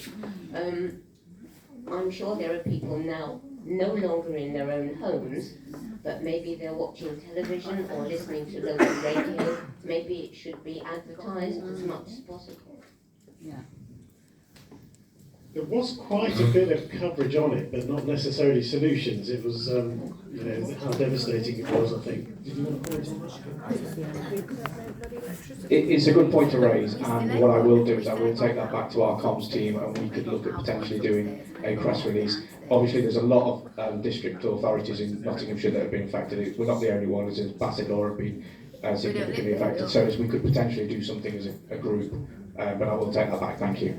I'm sure there are people now no longer in their own homes, but maybe they're watching television or listening to local radio. Maybe it should be advertised as much as possible. Yeah. There was quite a bit of coverage on it, but not necessarily solutions. It was, you know, how devastating it was, I think. Did you want to comment on that? It's a good point to raise, and what I will do is I will take that back to our comms team and we could look at potentially doing a press release. Obviously there's a lot of district authorities in Nottinghamshire that have been affected. We're not the only ones, as Bassetlaw have been significantly affected, so as we could potentially do something as a group, but I will take that back, thank you.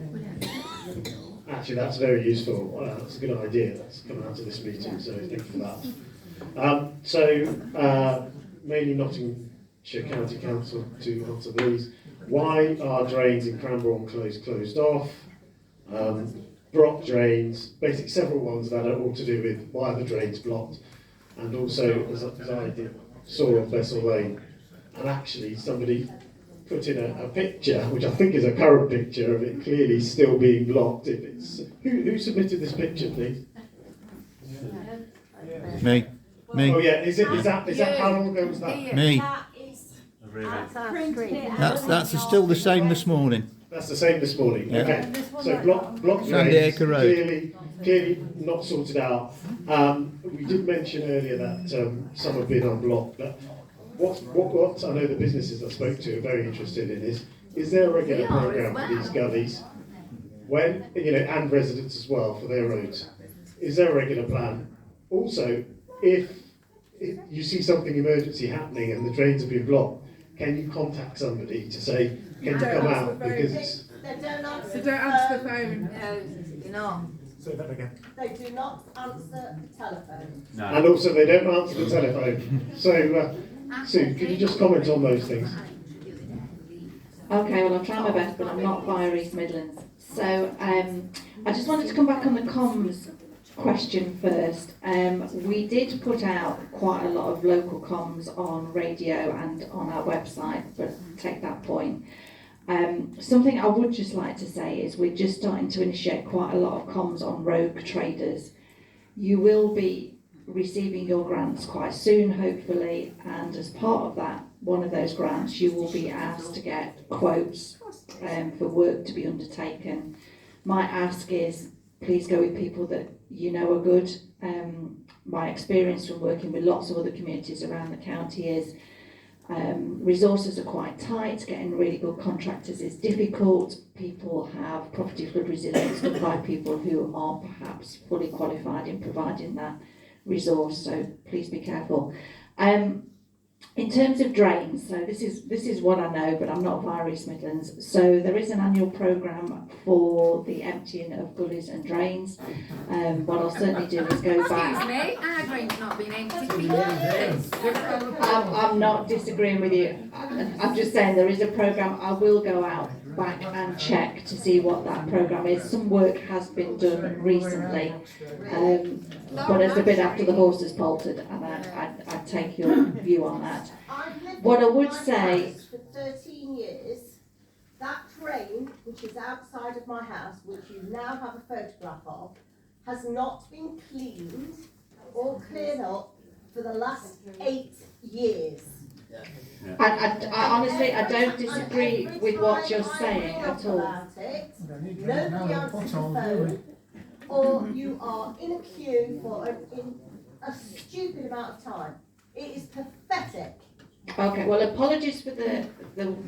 Actually, that's very useful. That's a good idea. That's come out of this meeting, so thank you for that. Mainly Nottinghamshire County Council to answer these. Why are drains in Cranbourne closed off? Brock drains, basically several ones that are all to do with why the drains blocked. And also, as I saw on Bessel Lane, and actually somebody put in a picture, which I think is a current picture of it clearly still being blocked. If it's who submitted this picture, please? Me. Oh yeah, is that how long ago was that? Me. That is That's still the same this morning. That's the same this morning. Yeah. Okay. So block Sandy drains Acre Road. clearly not sorted out. We did mention earlier that some have been unblocked, but what I know the businesses I spoke to are very interested in is there a regular programme for these gullies, when and residents as well for their roads? Is there a regular plan? Also, if you see something emergency happening and the drains have been blocked, can you contact somebody to say, can you come out because it's... They don't answer the phone. No, you're not. Say that again. They do not answer the telephone. No. And also they don't answer the telephone. So, Sue, can you just comment on those things? Okay, well I'll try my best, but I'm not via East Midlands. So I just wanted to come back on the comms question first. We did put out quite a lot of local comms on radio and on our website, but take that point. Something I would just like to say is we're just starting to initiate quite a lot of comms on rogue traders. You will be receiving your grants quite soon, hopefully, and as part of that, one of those grants, you will be asked to get quotes for work to be undertaken. My ask is, please go with people that you know are good. My experience from working with lots of other communities around the county is resources are quite tight, getting really good contractors is difficult. People have property flood resilience done by people who aren't perhaps fully qualified in providing that resource, so please be careful. In terms of drains, so this is what I know, but I'm not via East Midlands. So there is an annual programme for the emptying of gullies and drains. What I'll certainly do is go back. Excuse me, our drain's not been emptied for years. I'm not disagreeing with you. I'm just saying there is a programme. I will go out back and check to see what that programme is. Some work has been done recently, but it's a bit after the horse has bolted, and I take your view on that. What I would say, for 13 years, that drain, which is outside of my house, which you now have a photograph of, has not been cleaned or cleared up for the last 8 years. I honestly, I don't disagree with what you're saying at all. Nobody answers the phone, or you are in a queue for a stupid amount of time. It is pathetic. Okay, well, apologies for the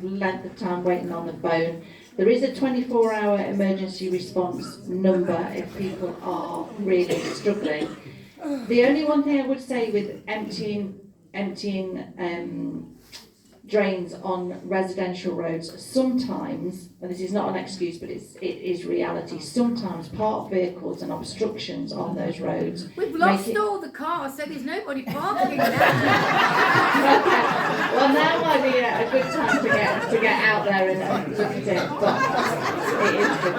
length of time waiting on the phone. There is a 24-hour emergency response number if people are really struggling. The only one thing I would say with emptying drains on residential roads, sometimes, and this is not an excuse, but it is reality, sometimes parked vehicles and obstructions on those roads. We've lost all the cars, so there's nobody parking now. Well, now might be a good time to get out there and look at it, but it is good.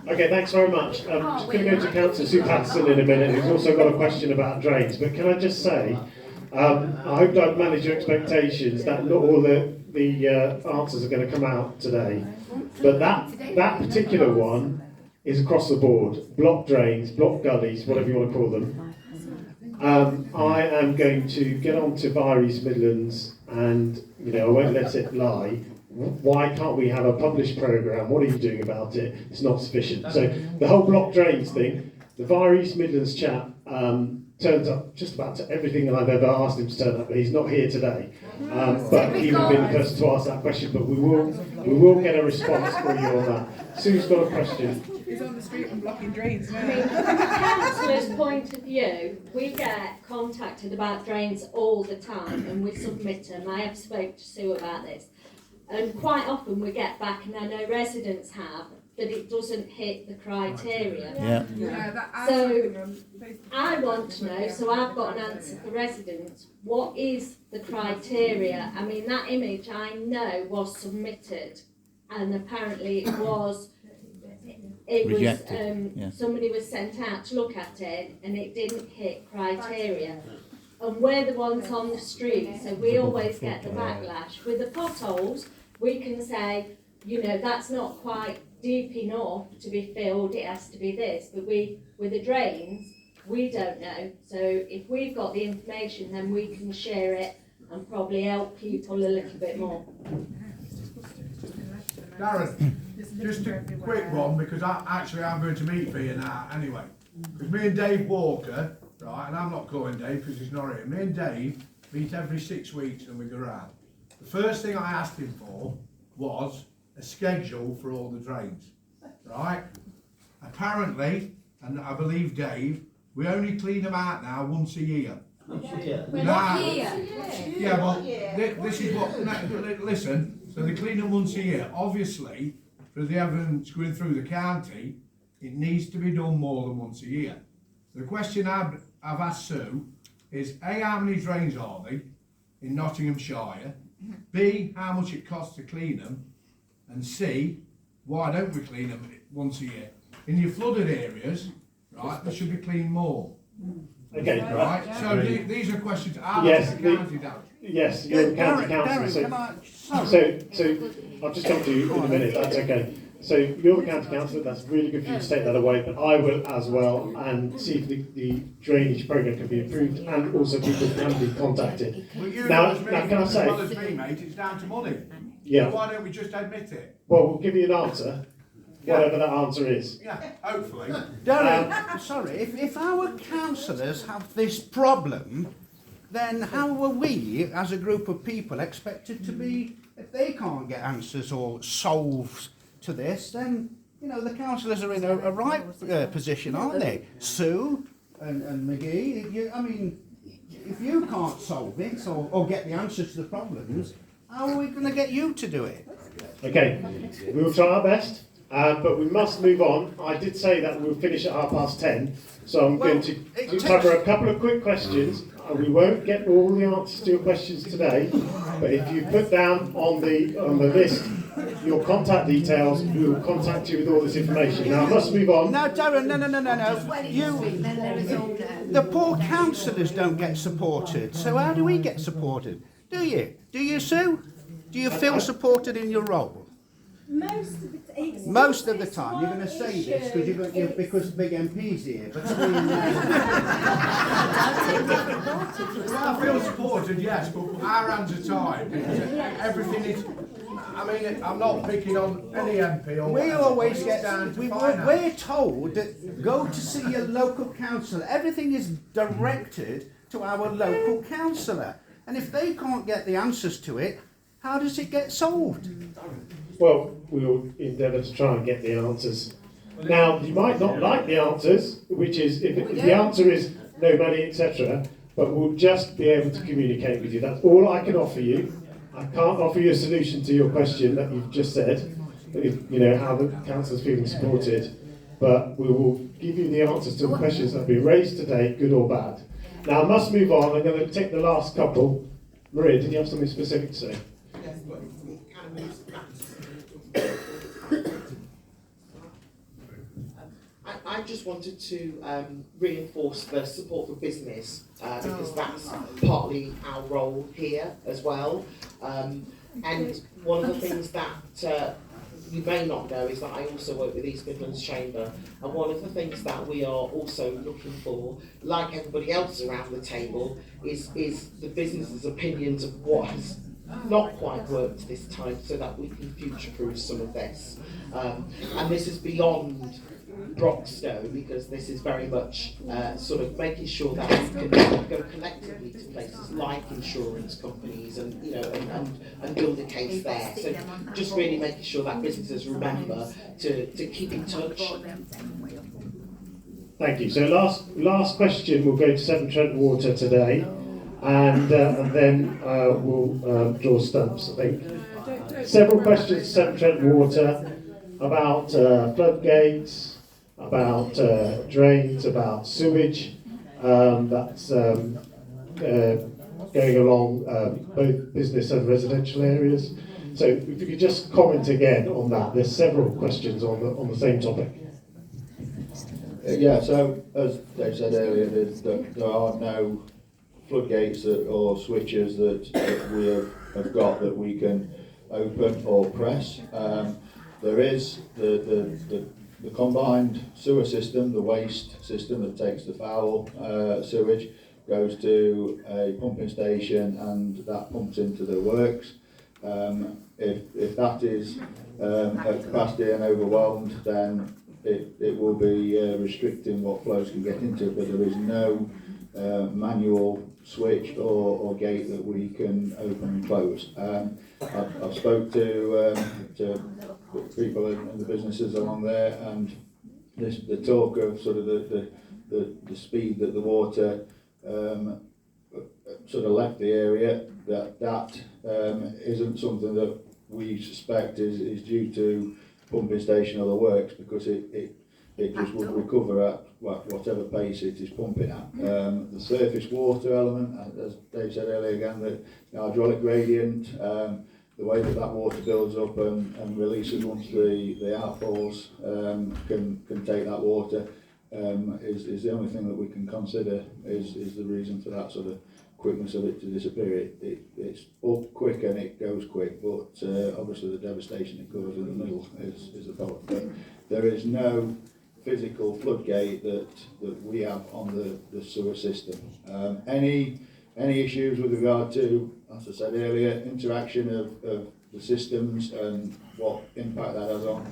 Okay, thanks very much. Just going to go to Councillor Sue Patterson in a minute, who's also got a question about drains. But can I just say, I hope I've managed your expectations that not all the answers are going to come out today. But that particular one is across the board. Block drains, block gullies, whatever you want to call them. I am going to get on to via East Midlands and, I won't let it lie. Why can't we have a published programme? What are you doing about it? It's not sufficient. So the whole block drains thing, the via East Midlands chap turns up just about to everything I've ever asked him to turn up, but he's not here today. But he will be the person to ask that question, but we will get a response for you on that. Sue's got a question. He's on the street and blocking drains now. I mean, from a councillor's point of view, we get contacted about drains all the time and we submit them. I have spoke to Sue about this. And quite often we get back, and I know residents have, that it doesn't hit the criteria. So I want to know, so I've got an answer for residents, what is the criteria? I mean, that image I know was submitted, and apparently it was Rejected, somebody was sent out to look at it, and it didn't hit criteria. And we're the ones on the street, so we always get the backlash. With the potholes, we can say, that's not quite deep enough to be filled, it has to be this. But with the drains, we don't know. So if we've got the information, then we can share it and probably help people a little bit more. Darren, just a quick one, because I'm going to meet for you now anyway. Because me and Dave Walker, right, and I'm not calling Dave because he's not here, me and Dave meet every 6 weeks and we go round. The first thing I asked him for was a schedule for all the drains, right? Apparently, and I believe Dave, we only clean them out now once a year. Now, yeah, well, this is what, listen, so they clean them once a year. Obviously, for the evidence going through the county, it needs to be done more than once a year. The question I've asked Sue is, A, how many drains are they in Nottinghamshire? B, how much it costs to clean them? And C, why don't we clean them once a year? In your flooded areas, right, they should be cleaned more. Okay. Right, so these are questions I'll Yes, ask the county, Darren. Yes, you're the county councillor. So I'll just come to you in a minute, that's okay. So you're the county councillor, that's really good for you to take that away, but I will as well, and see if the drainage programme can be improved, and also people can be contacted. Well, you Now as me, can I as well as say, me, mate, it's down to money. Yeah. So why don't we just admit it? well, we'll give you an answer, whatever that answer is. Yeah, hopefully. Darren, sorry, if our councillors have this problem, then how are we, as a group of people, expected to be, if they can't get answers or solves to this, then, you know, the councillors are in a right position, aren't they? Sue and McGee, I mean, if you can't solve it or get the answers to the problems, how are we going to get you to do it? Okay, we will try our best, but we must move on. I did say that we'll finish at 10:30, so I'm going to cover a couple of quick questions. We won't get all the answers to your questions today, but if you put down on the list your contact details, we will contact you with all this information. Now I must move on. No, Darren, no. The poor councillors don't get supported, so how do we get supported? Do you? Do you, Sue? Do you feel supported in your role? Most of the time, you're going to say this because Big MP's here, but I feel supported, yes, but our hands are tied. Everything is. I mean, I'm not picking on any MP. Or we always get down to we're told that go to see your local councillor. Everything is directed to our local councillor, and if they can't get the answers to it, how does it get solved? Well, we will endeavour to try and get the answers. Now, you might not like the answers, which is, if the answer is no money, etc., but we'll just be able to communicate with you. That's all I can offer you. I can't offer you a solution to your question that you've just said, you know, how the council's feeling supported, but we will give you the answers to the questions that have been raised today, good or bad. Now, I must move on. I'm going to take the last couple. Maria, did you have something specific to say? I just wanted to reinforce the support for business because that's partly our role here as well. And one of the things that you may not know is that I also work with East Midlands Chamber, and one of the things that we are also looking for, like everybody else around the table, is the business's opinions of what has not quite worked this time, so that we can future-proof some of this. And this is beyond Broxtowe, because this is very much sort of making sure that we can go collectively to places like insurance companies and, you know, and build a case there. So just really making sure that businesses remember to keep in touch. Thank you. So last question will go to Severn Trent Water today, and then we'll draw stumps, I think. Several questions to Severn Trent Water about floodgates, about drains, about sewage. That's going along both business and residential areas. So if you could just comment again on that. There's several questions on the same topic. Yeah, so as Dave said earlier, there are no floodgates or switches that we have got that we can open or press. There is the combined sewer system, the waste system that takes the foul sewage, goes to a pumping station and that pumps into the works. If that is at capacity and overwhelmed, then it will be restricting what flows can get into it, but there is no manual switch or gate that we can open and close. I've spoke to people in the businesses along there, and the talk of sort of the speed that the water sort of left the area, that isn't something that we suspect is due to pumping station or the works, because it just would recover at whatever pace it is pumping at. The surface water element, as Dave said earlier again, the hydraulic gradient, the way that water builds up and releases once the outfalls can take that water, is the only thing that we can consider is the reason for that sort of quickness of it to disappear. It's up quick and it goes quick, but obviously the devastation it causes in the middle is the problem. But there is no physical floodgate that we have on the sewer system. Any issues with regard to, as I said earlier, interaction of the systems and what impact that has on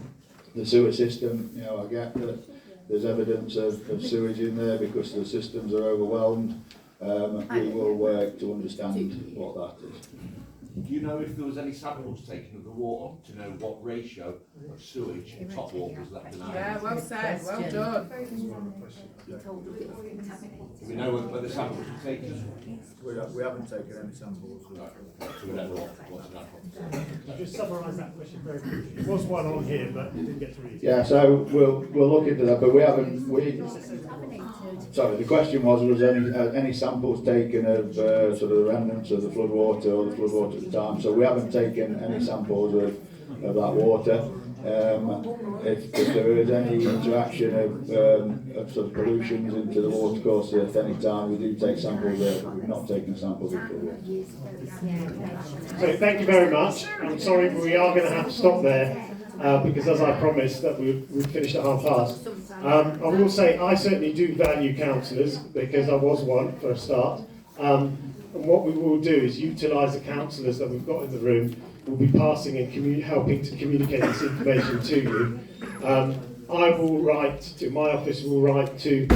the sewer system, you know, I get that there's evidence of sewage in there because the systems are overwhelmed. We will work to understand what that is. Do you know if there was any samples taken of the water to know what ratio of sewage and top water was left in Ireland? Yeah, well said, well done. Do we know whether the samples were taken? We haven't taken any samples. So we don't know what's in that one. I'll just summarise that question very quickly. There was one on here, but we didn't get to read it. Yeah, so we'll look into that, but we haven't. Sorry, the question was any samples taken of sort of the remnants of the floodwater or the floodwater at the time? So we haven't taken any samples of that water. If there is any interaction of sort of pollutions into the watercourse at any time, we do take samples there, but we've not taken samples of floodwater. So thank you very much. I'm sorry, but we are going to have to stop there because, as I promised, that we'd finished at past. I will say I certainly do value councillors because I was one for a start. And what we will do is utilise the councillors that we've got in the room. We'll be passing and helping to communicate this information to you. I will write to my office. Will write to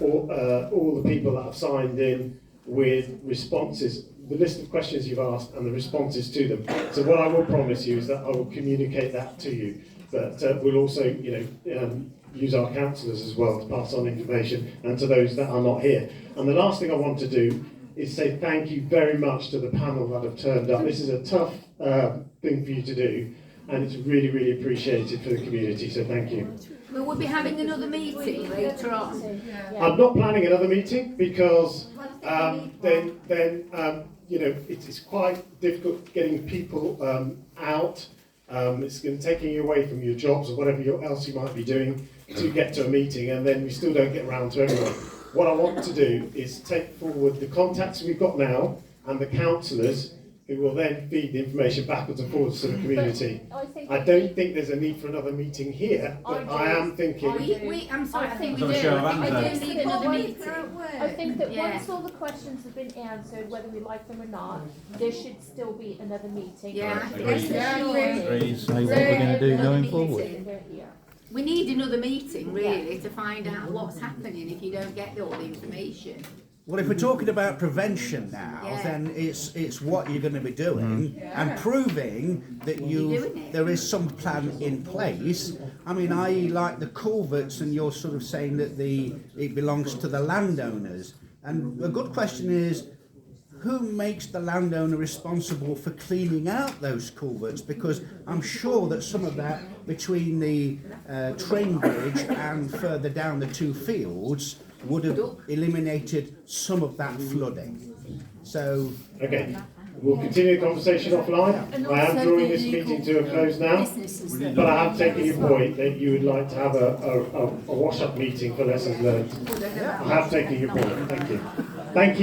all the people that have signed in with responses, the list of questions you've asked and the responses to them. So what I will promise you is that I will communicate that to you. But we'll also, use our councillors as well to pass on information, and to those that are not here. And the last thing I want to do is say thank you very much to the panel that have turned up. This is a tough thing for you to do, and it's really, really appreciated for the community, so thank you. Well, we'll be having another meeting later on. I'm not planning another meeting because it's quite difficult getting people out. It's going to take you away from your jobs or whatever else you might be doing to get to a meeting, and then we still don't get around to everyone. What I want to do is take forward the contacts we've got now and the councillors who will then feed the information backwards and forwards to the community. I don't think there's a need for another meeting here, but I am thinking... I'm sorry, I think we do. I need another meeting. I think that once all the questions have been answered, whether we like them or not, there should still be another meeting. Yeah, Agreed, say what we're going to do going forward. We need another meeting, really, to find out what's happening if you don't get all the information. Well, if we're talking about prevention now, then it's what you're going to be doing and proving that there is some plan in place. I mean, I like the culverts, and you're sort of saying that it belongs to the landowners. And a good question is, who makes the landowner responsible for cleaning out those culverts? Because I'm sure that some of that between the train bridge and further down the two fields would have eliminated some of that flooding. So... Okay, we'll continue the conversation offline. I am drawing this meeting to a close now, but I have taken your point that you would like to have a wash-up meeting for lessons learned. I have taken your point. Thank you. Thank you.